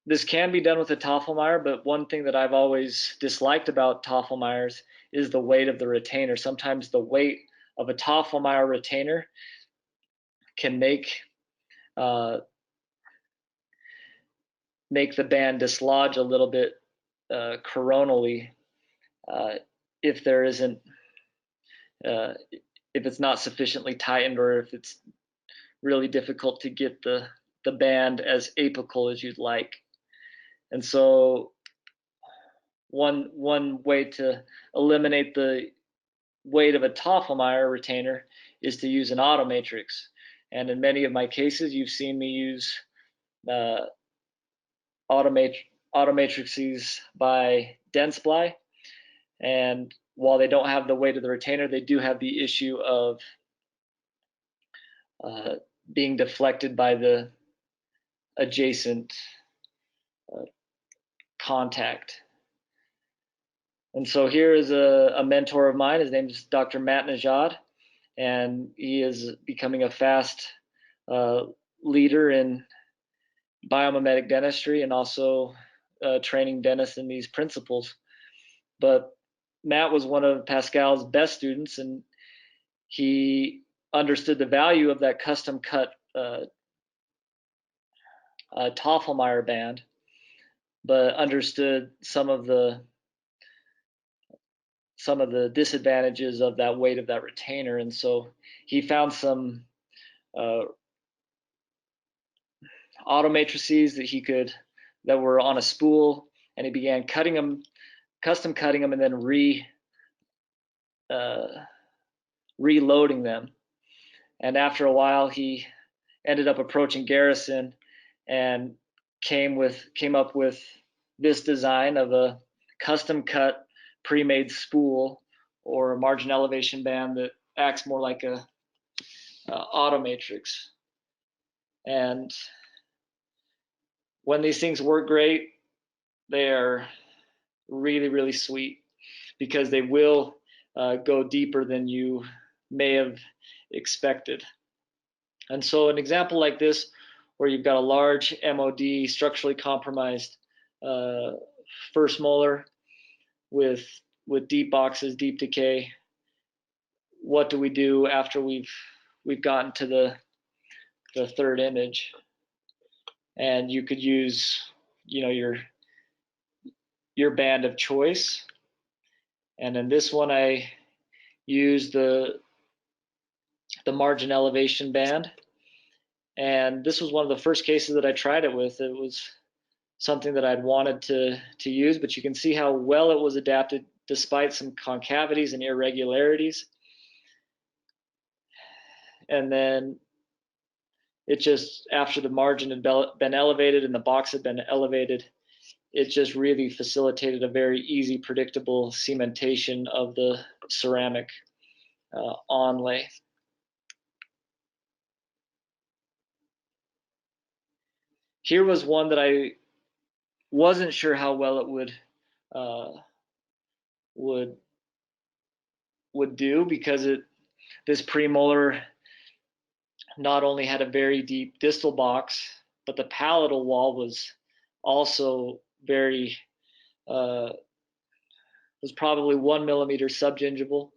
this can be done with a Toffelmeyer, but one thing that I've always disliked about Toffelmeyers is the weight of the retainer. Sometimes the weight of a Toffelmeyer retainer can make the band dislodge a little bit coronally if there isn't if it's not sufficiently tightened, or if it's really difficult to get the band as apical as you'd like. And so one way to eliminate the weight of a Toffelmeyer retainer is to use an auto matrix. And in many of my cases, you've seen me use auto matrices by Dentsply. And while they don't have the weight of the retainer, they do have the issue of being deflected by the adjacent contact. And so here is a mentor of mine. His name is Dr. Matt Najad, and he is becoming a fast leader in biomimetic dentistry and also training dentists in these principles. But Matt was one of Pascal's best students, and he understood the value of that custom cut Tafelmeyer band, but understood some of the disadvantages of that weight of that retainer. And so he found some auto matrices that were on a spool, and he began cutting them, custom cutting them, and then reloading them. And after a while, he ended up approaching Garrison and came up with this design of a custom cut pre-made spool or a margin elevation band that acts more like a auto matrix. And when these things work great, they are really, really sweet because they will go deeper than you may have expected. And so an example like this, where you've got a large MOD, structurally compromised first molar with deep boxes, deep decay, what do we do after we've gotten to the third image? And you could use, your band of choice. And in this one, I used the margin elevation band. And this was one of the first cases that I tried it with. It was something that I'd wanted to use, but you can see how well it was adapted despite some concavities and irregularities. And then it just, after the margin had been elevated and the box had been elevated, it just really facilitated a very easy, predictable cementation of the ceramic onlay. Here was one that I wasn't sure how well it would do, because this premolar not only had a very deep distal box, but the palatal wall was also very was probably 1 millimeter subgingival.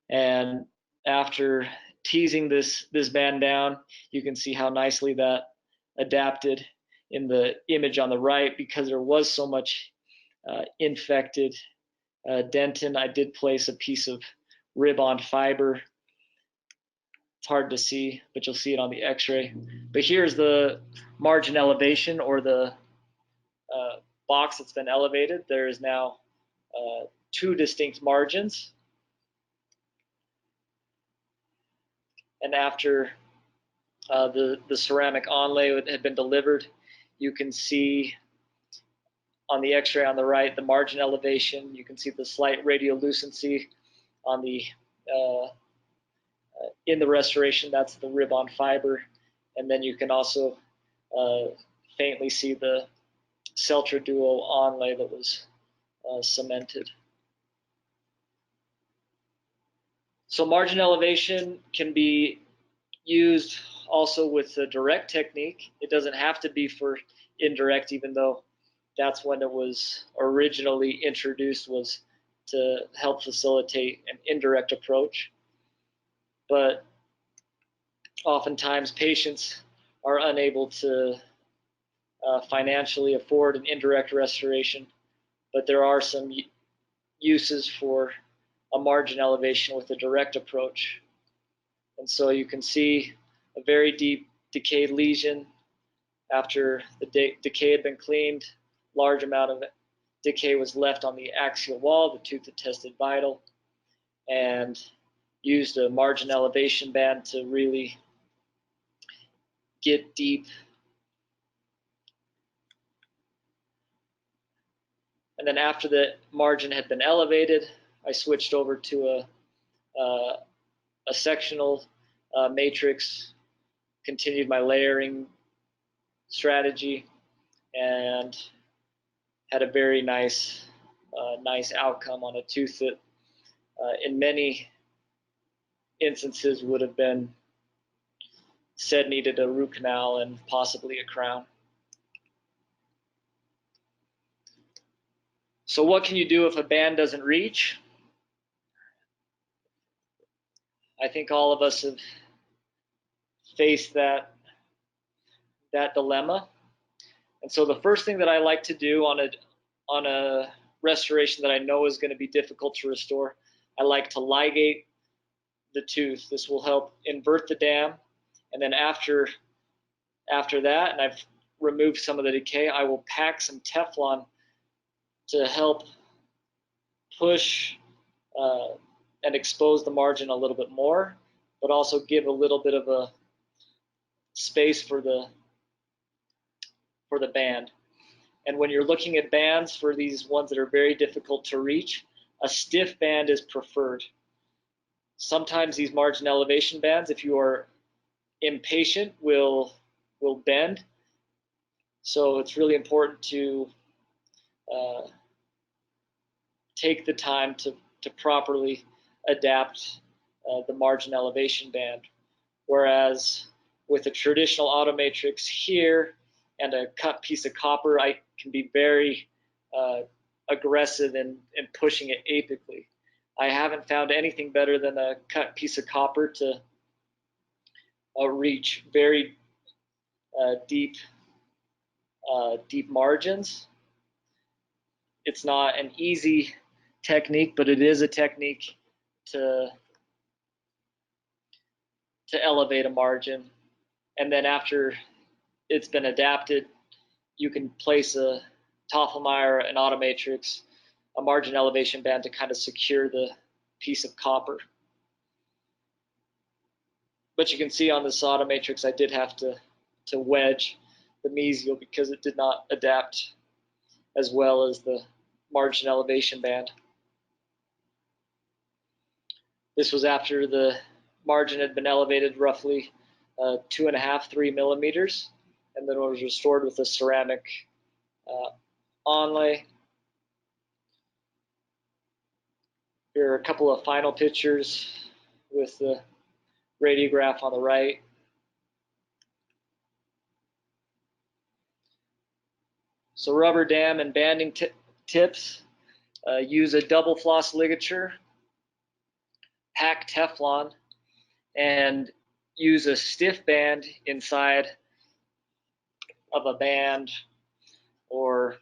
And after teasing this band down, you can see how nicely that adapted in the image on the right. Because there was so much infected dentin, I did place a piece of rib-on fiber. It's hard to see, but you'll see it on the x-ray. But here's the margin elevation, or the box that's been elevated. There is now two distinct margins. And after the ceramic onlay had been delivered, you can see on the x-ray on the right the margin elevation. You can see the slight radiolucency on the in the restoration. That's the rib-on fiber. And then you can also faintly see the Celtra Duo onlay that was cemented. So margin elevation can be used also with the direct technique. It doesn't have to be for indirect, even though that's when it was originally introduced, was to help facilitate an indirect approach. But oftentimes patients are unable to financially afford an indirect restoration, but there are some uses for a margin elevation with a direct approach. And so you can see a very deep decayed lesion. After the decay had been cleaned, large amount of decay was left on the axial wall. The tooth had tested vital, and used a margin elevation band to really get deep. And then after the margin had been elevated, I switched over to a sectional matrix, continued my layering strategy, and had a very nice outcome on a tooth that in many instances would have been said needed a root canal and possibly a crown. So what can you do if a band doesn't reach? I think all of us have faced that dilemma. And so the first thing that I like to do on a restoration that I know is going to be difficult to restore, I like to ligate the tooth. This will help invert the dam, and then after that, and I've removed some of the decay, I will pack some Teflon to help push and expose the margin a little bit more, but also give a little bit of a space for the band. And when you're looking at bands for these ones that are very difficult to reach, a stiff band is preferred. Sometimes these margin elevation bands, if you are impatient, will bend. So it's really important to take the time to properly adapt the margin elevation band. Whereas with a traditional automatrix here and a cut piece of copper, I can be very aggressive in pushing it apically. I haven't found anything better than a cut piece of copper to reach very deep margins. It's not an easy technique, but it is a technique to elevate a margin. And then after it's been adapted, you can place a Tafelmeyer, an automatrix, a margin elevation band to kind of secure the piece of copper. But you can see on this automatrix, I did have to wedge the mesial because it did not adapt as well as the margin elevation band. This was after the margin had been elevated roughly 2.5, 3 millimeters, and then it was restored with a ceramic onlay. Here are a couple of final pictures with the radiograph on the right. So rubber dam and banding tips, use a double floss ligature, pack Teflon, and use a stiff band inside of a band or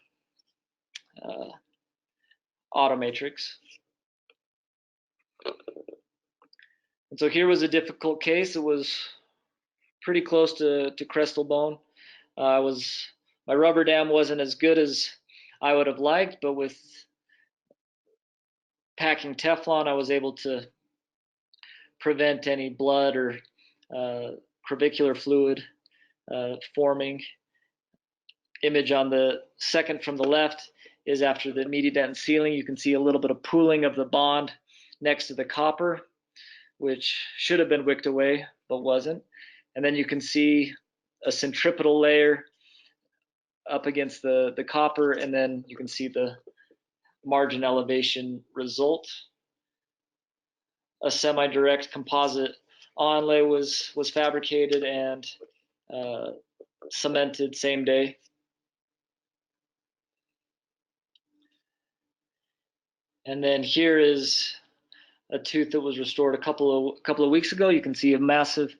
automatrix. And so here was a difficult case. It was pretty close to crestal bone. My rubber dam wasn't as good as I would have liked, but with packing Teflon, I was able to prevent any blood or crevicular fluid forming. Image on the second from the left is after the mediadent sealing. You can see a little bit of pooling of the bond next to the copper, which should have been wicked away, but wasn't. And then you can see a centripetal layer up against the copper, and then you can see the margin elevation result. A semi-direct composite onlay was fabricated and cemented same day. And then here is a tooth that was restored a couple of weeks ago. You can see a massive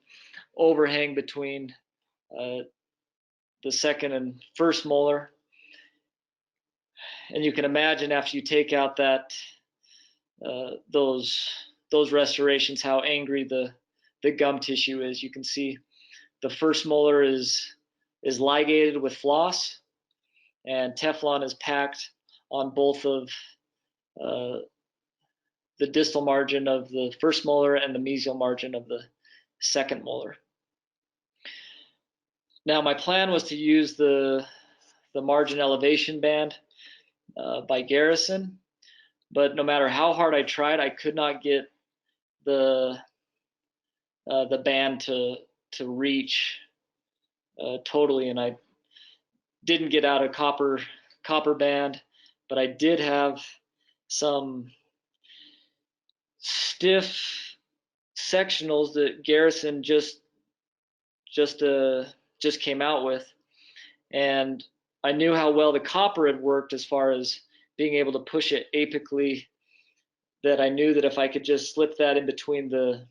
overhang between the second and first molar. And you can imagine after you take out that those restorations, how angry the gum tissue is. You can see the first molar is ligated with floss, and Teflon is packed on both of the distal margin of the first molar and the mesial margin of the second molar. Now my plan was to use the margin elevation band by Garrison, but no matter how hard I tried, I could not get the band to reach totally, and I didn't get out a copper copper band, but I did have some stiff sectionals that Garrison just came out with, and I knew how well the copper had worked as far as being able to push it apically, that I knew that if I could just slip that in between the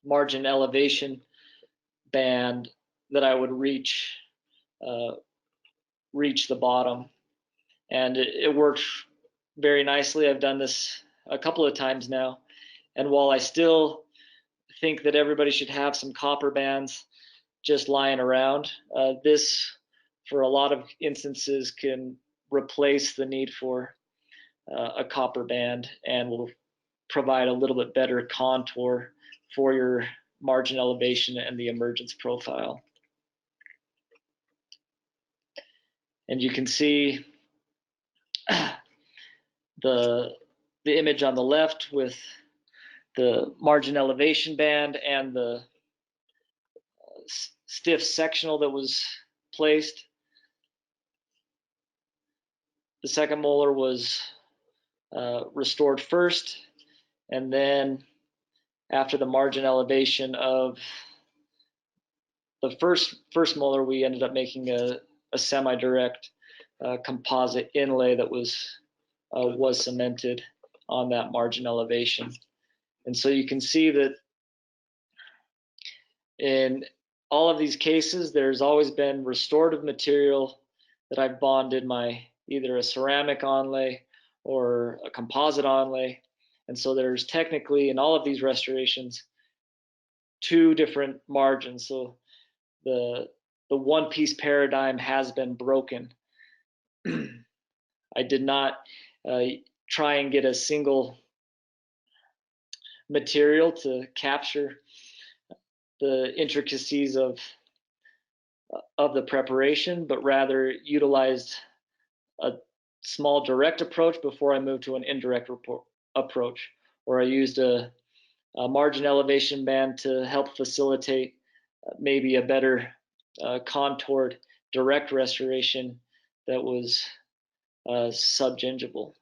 margin elevation band, that I would reach the bottom. And it worked very nicely. I've done this a couple of times now, and while I still think that everybody should have some copper bands just lying around, this for a lot of instances can replace the need for a copper band and will provide a little bit better contour for your margin elevation and the emergence profile. And you can see the image on the left with the margin elevation band and the stiff sectional that was placed. The second molar was restored first, and then after the margin elevation of the first molar, we ended up making a semi-direct composite inlay that was cemented on that margin elevation. And so you can see that in all of these cases, there's always been restorative material that I've bonded my either a ceramic onlay or a composite onlay. And so there's technically in all of these restorations two different margins. So the one-piece paradigm has been broken. I did not try and get a single material to capture the intricacies of the preparation, but rather utilized a small direct approach before I moved to an indirect approach, where I used a margin elevation band to help facilitate maybe a better contoured direct restoration that was subgingival.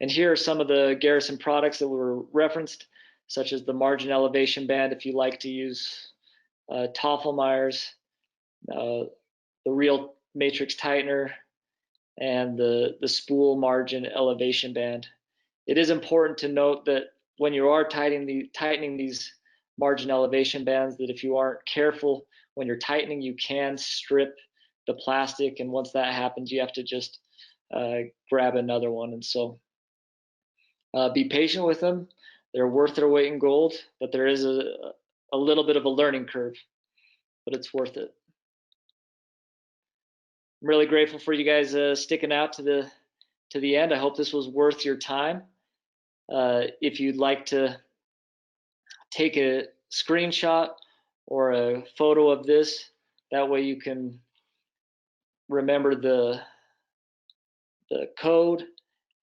And here are some of the Garrison products that were referenced, such as the margin elevation band if you like to use Toffelmeyer's, the real matrix tightener, and the spool margin elevation band. It is important to note that when you are tightening these margin elevation bands, that if you aren't careful when you're tightening, you can strip the plastic, and once that happens, you have to just grab another one. And so be patient with them. They're worth their weight in gold, but there is a little bit of a learning curve, but it's worth it. I'm really grateful for you guys sticking out to the end. I hope this was worth your time. If you'd like to take a screenshot or a photo of this, that way you can remember the code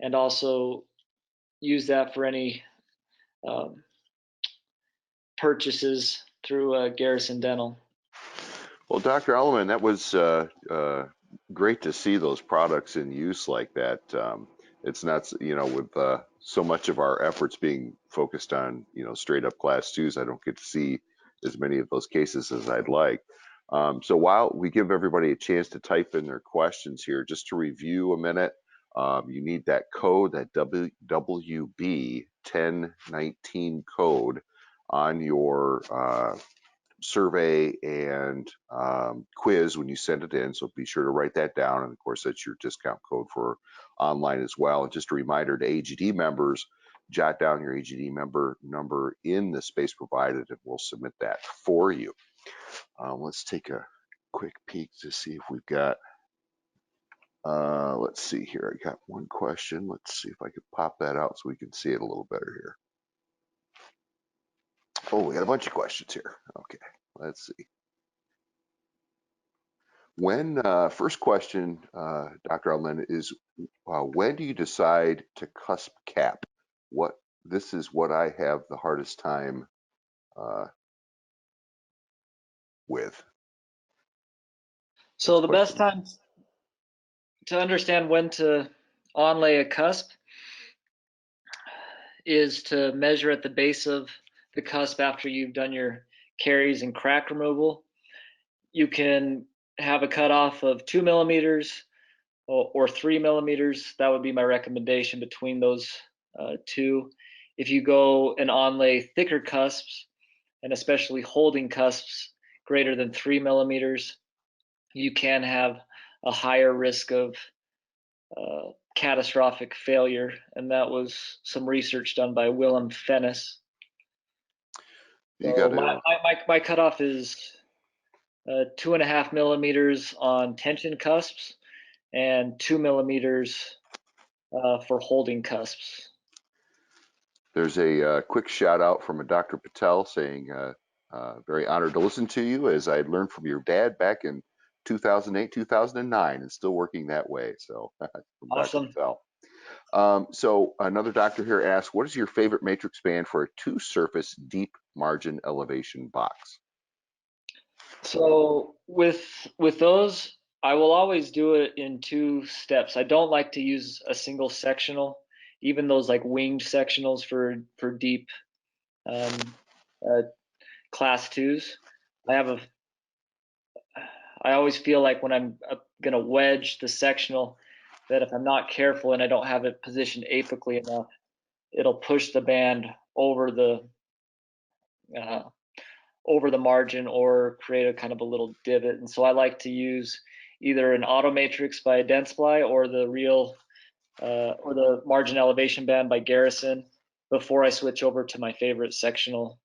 and also use that for any purchases through Garrison Dental. Well, Dr. Alleman, that was great to see those products in use like that. It's not, with so much of our efforts being focused on, straight up class twos, I don't get to see as many of those cases as I'd like. So while we give everybody a chance to type in their questions here, just to review a minute, you need that code, that WB1019 code on your survey and quiz when you send it in. So be sure to write that down. And of course, that's your discount code for online as well. And just a reminder to AGD members, jot down your AGD member number in the space provided and we'll submit that for you. Let's take a quick peek to see if we've got, let's see here. I got one question. Let's see if I can pop that out so we can see it a little better here. Oh, we got a bunch of questions here. Okay, let's see. When first question, Dr. Alleman, is when do you decide to cusp cap? This is what I have the hardest time with. So the best question. time to understand when to onlay a cusp is to measure at the base of the cusp after you've done your caries and crack removal. You can have a cutoff of 2 millimeters or 3 millimeters. That would be my recommendation between those two. If you go and onlay thicker cusps, and especially holding cusps greater than 3 millimeters, you can have a higher risk of catastrophic failure. And that was some research done by Willem Fennis. You got So to my cutoff is 2.5 millimeters on tension cusps and 2 millimeters for holding cusps. There's a quick shout out from a Dr. Patel saying, very honored to listen to you as I had learned from your dad back in 2008, 2009, and still working that way. So from Dr. Awesome. Patel. So another doctor here asks, what is your favorite matrix band for a two surface deep margin elevation box? So with those, I will always do it in 2 steps. I don't like to use a single sectional, even those like winged sectionals for deep um, uh, class twos. I have a I always feel like when I'm gonna wedge the sectional, that if I'm not careful and I don't have it positioned apically enough, it'll push the band uh, over the margin or create a kind of a little divot. And so I like to use either an auto matrix by Dentsply or the real or the margin elevation band by Garrison before I switch over to my favorite sectional.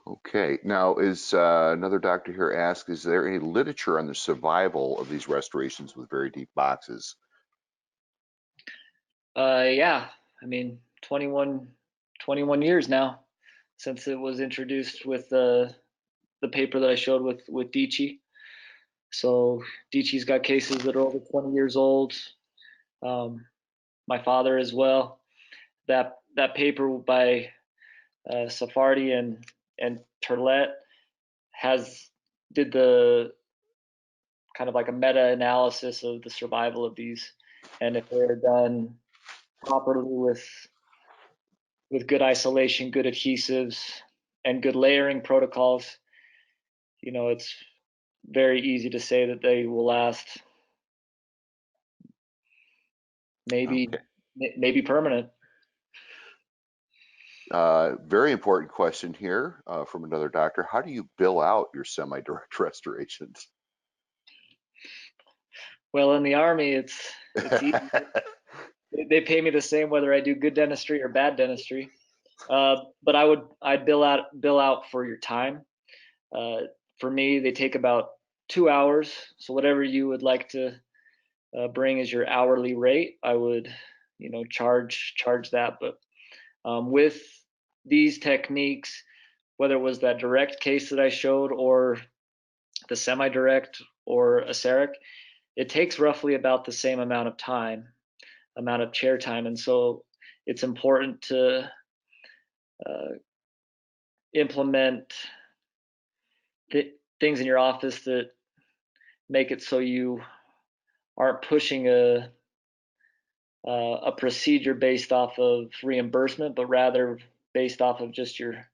Okay, now is another doctor here asks, is there any literature on the survival of these restorations with very deep boxes? Yeah, I mean 21 years now since it was introduced with the paper that I showed with Dici. So Dici's got cases that are over 20 years old. My father as well. That paper by Safardi and Turlet has did the kind of like a meta-analysis of the survival of these, and if they're done properly with good isolation, good adhesives, and good layering protocols, it's very easy to say that they will last maybe Okay. maybe permanent. Very important question here from another doctor. How do you bill out your semi-direct restorations? Well, in the Army, it's easy. They pay me the same whether I do good dentistry or bad dentistry. But I'd bill out for your time. Uh, for me, they take about 2 hours. So whatever you would like to bring as your hourly rate, I would, charge that. But with these techniques, whether it was that direct case that I showed or the semi-direct or aceric, it takes roughly about the same amount of time, amount of chair time, and so it's important to uh, implement things in your office that make it so you aren't pushing a procedure based off of reimbursement, but rather based off of just your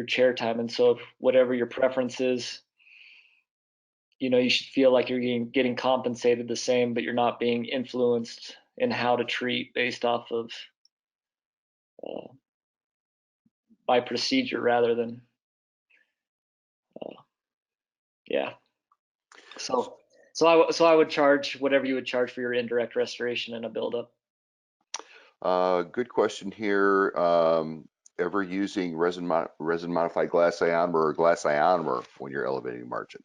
chair time. And so, if whatever your preference is, you should feel like you're getting compensated the same, but you're not being influenced in how to treat based off of uh, by procedure rather than uh, yeah. So I would charge whatever you would charge for your indirect restoration and a buildup. Good question here. Ever using resin modified glass ionomer or glass ionomer when you're elevating margin?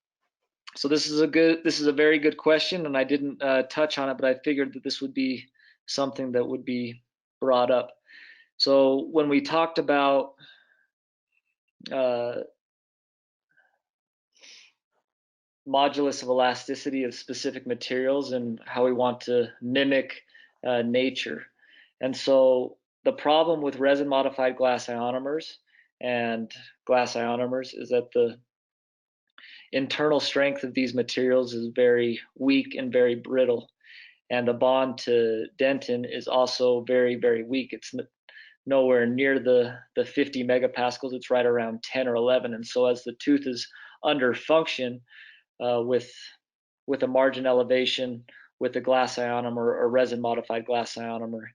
So this is a very good question, and I didn't touch on it, but I figured that this would be something that would be brought up. So when we talked about uh, modulus of elasticity of specific materials and how we want to mimic nature, and so the problem with resin modified glass ionomers and glass ionomers is that internal strength of these materials is very weak and very brittle. And the bond to dentin is also very, very weak. It's nowhere near the 50 megapascals. It's right around 10 or 11. And so as the tooth is under function with a margin elevation, with a glass ionomer or resin modified glass ionomer,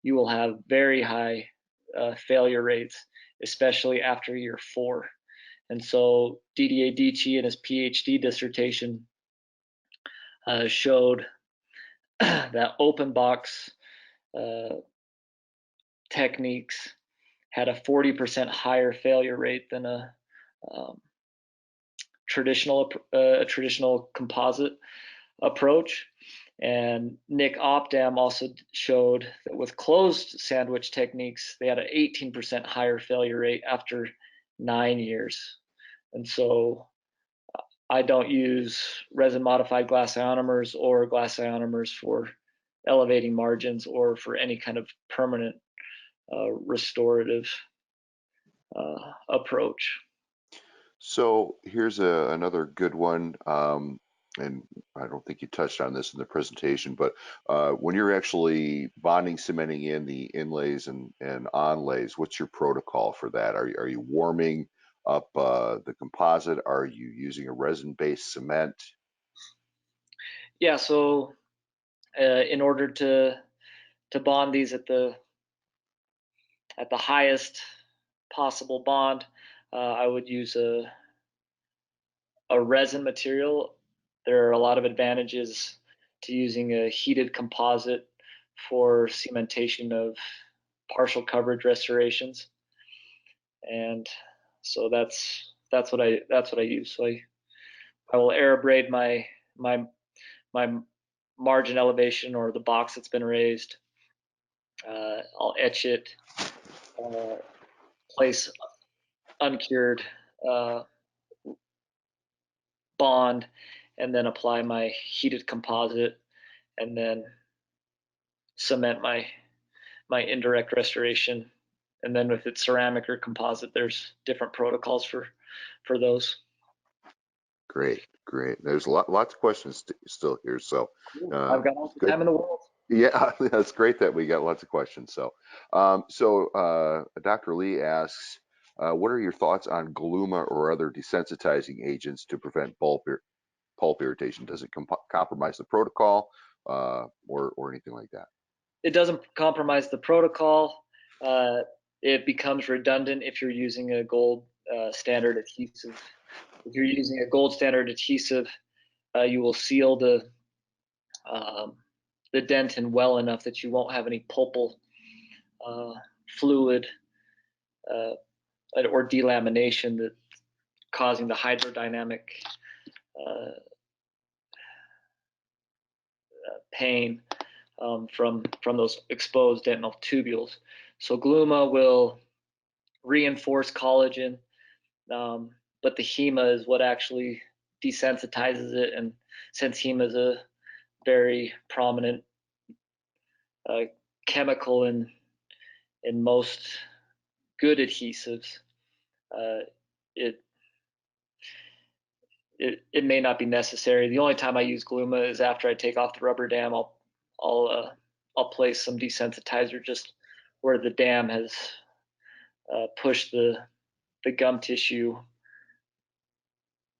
you will have very high failure rates, especially after year 4. And so Didier Dici in his PhD dissertation showed that open box techniques had a 40% higher failure rate than a traditional composite approach. And Nick Opdam also showed that with closed sandwich techniques, they had an 18% higher failure rate after 9 years. And so I don't use resin modified glass ionomers or glass ionomers for elevating margins or for any kind of permanent restorative approach. So here's another good one, and I don't think you touched on this in the presentation, but when you're actually bonding, cementing in the inlays and onlays, what's your protocol for that? Are you warming up the composite? Are you using a resin-based cement? Yeah, so in order to bond these at the highest possible bond, I would use a resin material. There are a lot of advantages to using a heated composite for cementation of partial coverage restorations, and so that's what I use. So I will air abrade my margin elevation or the box that's been raised. I'll etch it, place uncured bond, and then apply my heated composite, and then cement my indirect restoration. And then if it's ceramic or composite, there's different protocols for those. Great, great. There's lots of questions still here, so I've got all the good. time in the world. Yeah, that's great that we got lots of questions. So, Dr. Lee asks, what are your thoughts on gluma or other desensitizing agents to prevent pulp irritation? Does it compromise the protocol or anything like that? It doesn't compromise the protocol. It becomes redundant if you're using a gold standard adhesive. If you're using a gold standard adhesive, you will seal the dentin well enough that you won't have any pulpal fluid or delamination that causing the hydrodynamic pain from those exposed dental tubules. So gluma will reinforce collagen, but the HEMA is what actually desensitizes it. And since HEMA is a very prominent chemical in most good adhesives, it may not be necessary. The only time I use gluma is after I take off the rubber dam. I'll place some desensitizer just where the dam has pushed the gum tissue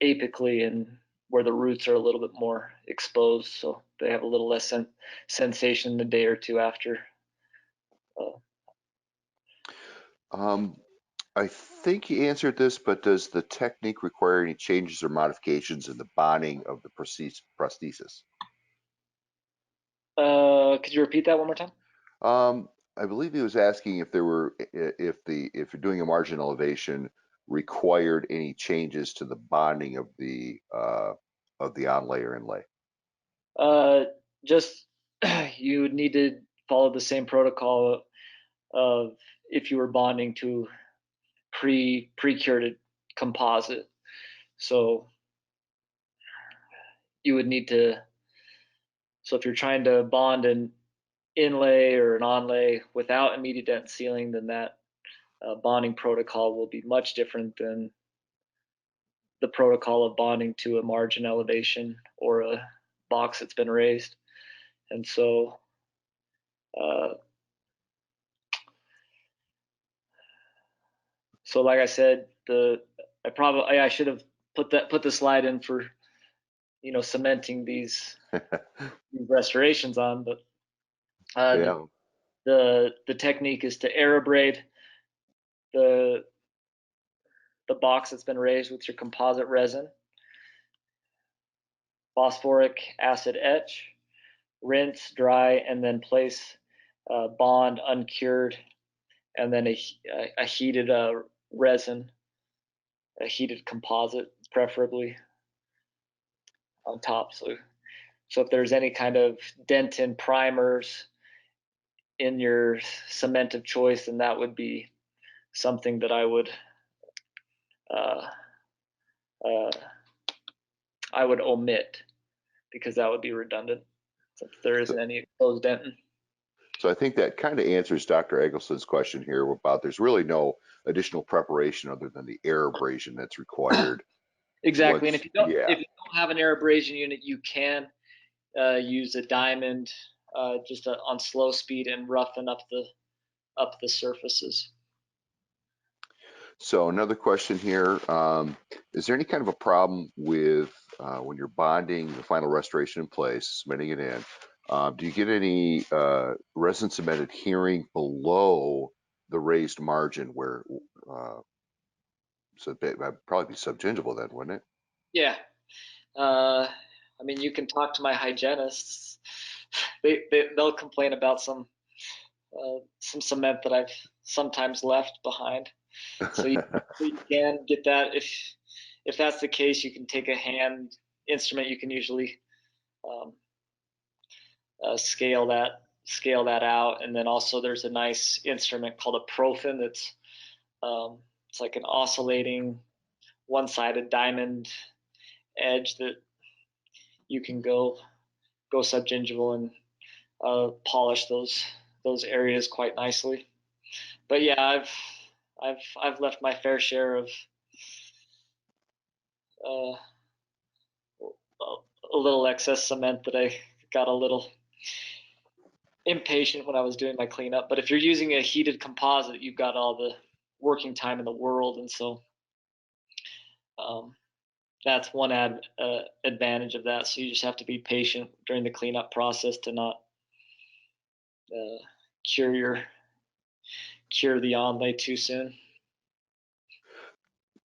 apically and where the roots are a little bit more exposed, so they have a little less sensation the day or two after. I think you answered this, but does the technique require any changes or modifications in the bonding of the prosthesis? Could you repeat that one more time? I believe he was asking if there were if you're doing a margin elevation required any changes to the bonding of the onlay or inlay. Just you would need to follow the same protocol of if you were bonding to pre-cured composite. So you would need to. So if you're trying to bond an inlay or an onlay without immediate dent sealing, then that bonding protocol will be much different than the protocol of bonding to a margin elevation or a box that's been raised. And so so like I said, I should have put the slide in for cementing these restorations on, but Yeah. the technique is to aerobrade the box that's been raised with your composite resin, phosphoric acid etch, rinse, dry, and then place bond uncured, and then a heated resin, a heated composite, preferably on top. So if there's any kind of dentin primers in your cement of choice, then that would be something that uh, uh, I would omit, because that would be redundant since there So, isn't any exposed dentin. so I think that kind of answers Dr. Eggleston's question here about there's really no additional preparation other than the air abrasion that's required. Exactly, and Once, if you yeah. don't have an air abrasion unit, you can use a diamond just on slow speed and roughen up the surfaces. So another question here, is there any kind of a problem with when you're bonding the final restoration in place, cementing it in, do you get any resin cement adhering below the raised margin where, uh, so that'd probably be subgingival then, wouldn't it? Yeah, I mean, you can talk to my hygienists. They'll complain about some cement that I've sometimes left behind. So you can get that. If that's the case, you can take a hand instrument. You can usually um, scale that out, and then also there's a nice instrument called a profin that's it's like an oscillating one-sided diamond edge that you can go subgingival and polish those areas quite nicely. But yeah, I've left my fair share of uh, a little excess cement that I got a little impatient when I was doing my cleanup. But if you're using a heated composite, you've got all the working time in the world, and so um, that's one advantage of that. So you just have to be patient during the cleanup process to not uh, cure the onlay too soon.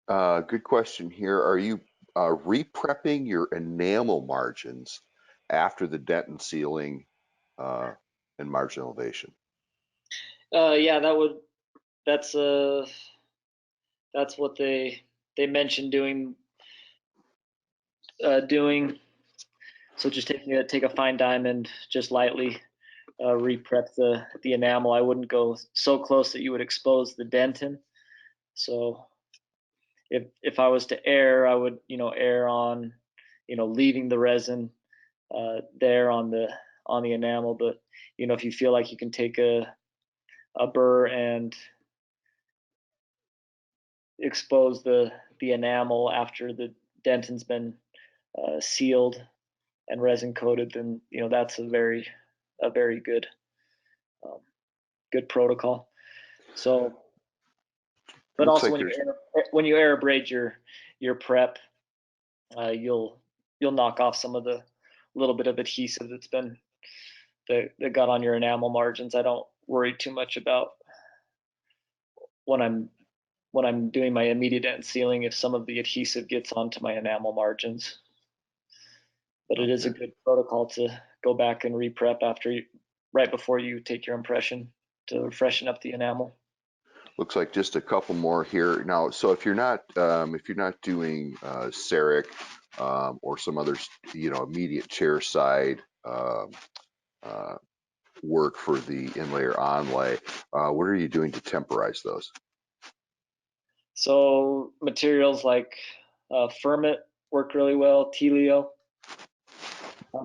Good question here. Are you re-prepping your enamel margins after the dent and sealing uh, and margin elevation? Yeah, that's uh that's what they mentioned doing. So just take a fine diamond, just lightly re-prep the enamel. I wouldn't go so close that you would expose the dentin. So if I was to err, I would err on leaving the resin there on the enamel. But if you feel like you can take a burr and expose the enamel after the dentin's been sealed and resin coated, then that's a very good um, good protocol. So, but Looks also like there's when you air abrade your prep, you'll knock off some of the little bit of adhesive that got on your enamel margins. I don't worry too much about when I'm doing my immediate dent sealing if some of the adhesive gets onto my enamel margins. But it is a okay. good protocol to go back and re-prep right before you take your impression to freshen up the enamel. Looks like just a couple more here now. So if you're not doing CEREC or some other immediate chair side uh, work for the inlay or onlay, what are you doing to temporize those? So materials like Fermit work really well. Telio,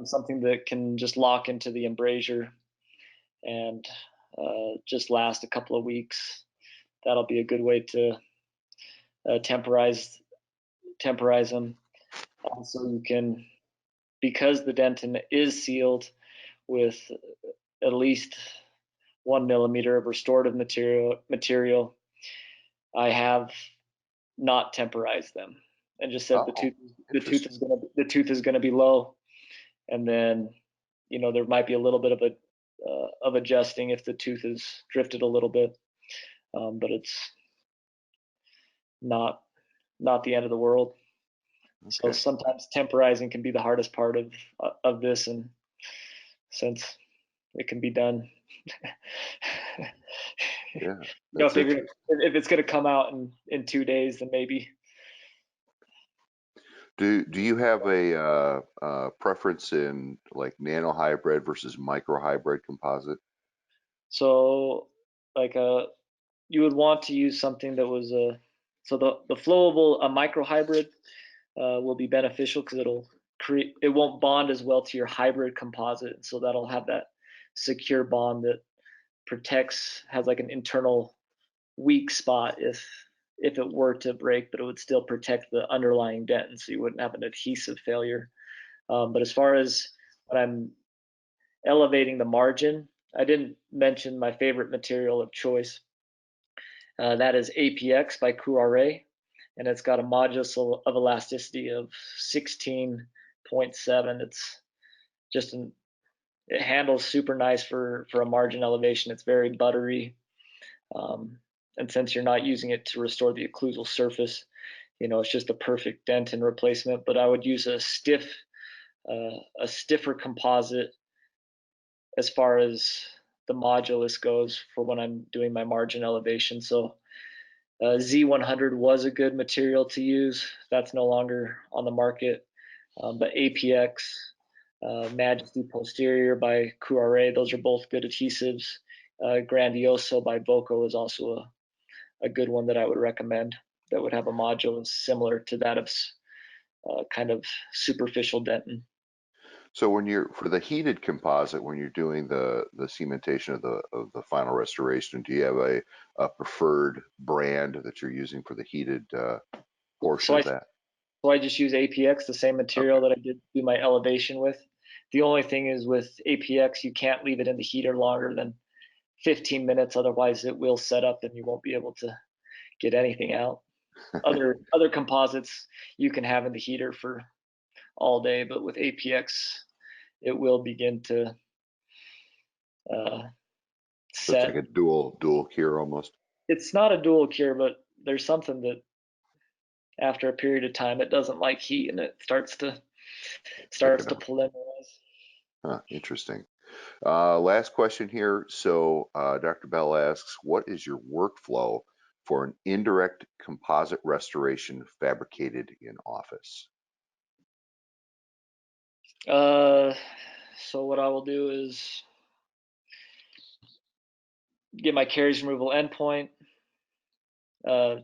something that can just lock into the embrasure and just last a couple of weeks. That'll be a good way to temporize temporize them. So you can, because the dentin is sealed with at least 1 millimeter of restorative material, I have not temporized them and just said Oh, the tooth interesting. is gonna be low, and then there might be a little bit of adjusting if the tooth is drifted a little bit, but it's not the end of the world. So Okay. sometimes temporizing can be the hardest part of this, and since it can be done, Yeah, that's figure interesting. if it's going to come out in 2 days, then maybe. Do you have a preference in like nano hybrid versus micro hybrid composite? So like you would want to use something that was so the flowable a micro hybrid will be beneficial because it won't bond as well to your hybrid composite, so that'll have that secure bond that has like an internal weak spot if it were to break, but it would still protect the underlying dentin, so you wouldn't have an adhesive failure. But as far as when I'm elevating the margin, I didn't mention my favorite material of choice. That is APX by Courare, and it's got a modulus of elasticity of 16.7. It's just it handles super nice for a margin elevation. It's very buttery, and since you're not using it to restore the occlusal surface, it's just a perfect dentin replacement. But I would use a stiffer composite as far as the modulus goes for when I'm doing my margin elevation. So Z100 was a good material to use. That's no longer on the market. But APX, Majesty Posterior by Courare, those are both good adhesives. Grandioso by Voco is also a good one that I would recommend, that would have a modulus similar to that of kind of superficial dentin. So when you're for the heated composite, when you're doing the cementation of the final restoration, do you have a preferred brand that you're using for the heated portion So I of that? so I just use APX, the same Okay. material that I did do my elevation with. The only thing is with APX, you can't leave it in the heater longer than 15 minutes, otherwise it will set up and you won't be able to get anything out. Other composites you can have in the heater for all day, but with APX, it will begin to uh, So it's like set. a dual cure almost. It's not a dual cure, but there's something that after a period of time it doesn't like heat and it Take it starts to out. polymerize. Huh, interesting. Last question here. So Dr. Bell asks, what is your workflow for an indirect composite restoration fabricated in office? So what I will do is get my caries removal endpoint, uh,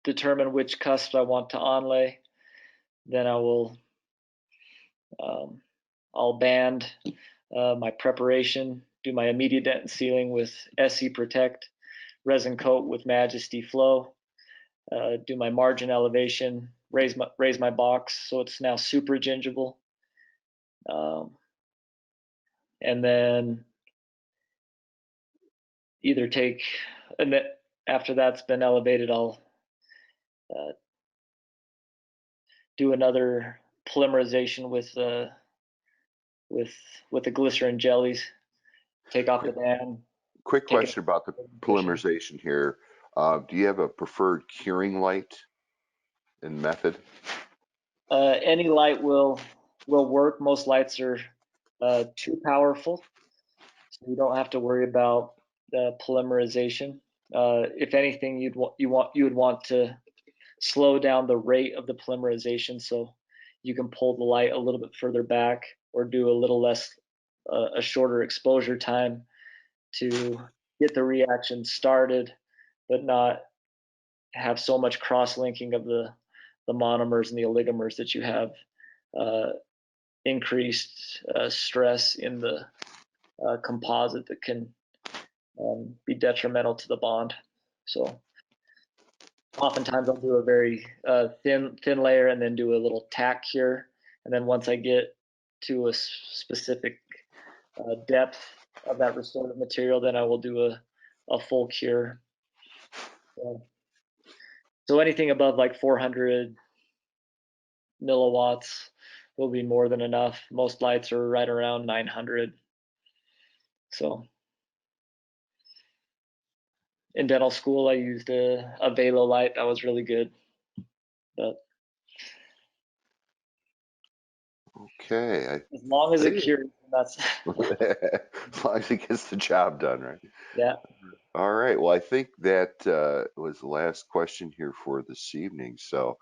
determine which cusps I want to onlay. Then um, I'll band my preparation, do my immediate dentin sealing with SC Protect, resin coat with Majesty Flow, do my margin elevation, raise my box so it's now super gingival, um, and then either take and then after that's been elevated, I'll uh, do another polymerization with with the glycerin jellies. Take off the Quick, dam, quick take it question about the cushion. polymerization here. Do you have a preferred curing light and method? Any light will work. Most lights are too powerful, so you don't have to worry about the polymerization. If anything, you would want to slow down the rate of the polymerization, so you can pull the light a little bit further back or do a little less, a shorter exposure time to get the reaction started, but not have so much cross-linking of the monomers and the oligomers that you have uh, increased stress in the composite that can be detrimental to the bond. So Oftentimes I'll do a very thin layer and then do a little tack cure. And then once I get to a specific depth of that restorative material, then I will do a full cure. So anything above like 400 milliwatts will be more than enough. Most lights are right around 900. So in dental school, I used a Velo light that was really good. But Okay, as long as it think cures, that's as long as it gets the job done, right? yeah. All right. Well, I think that was the last question here for this evening. So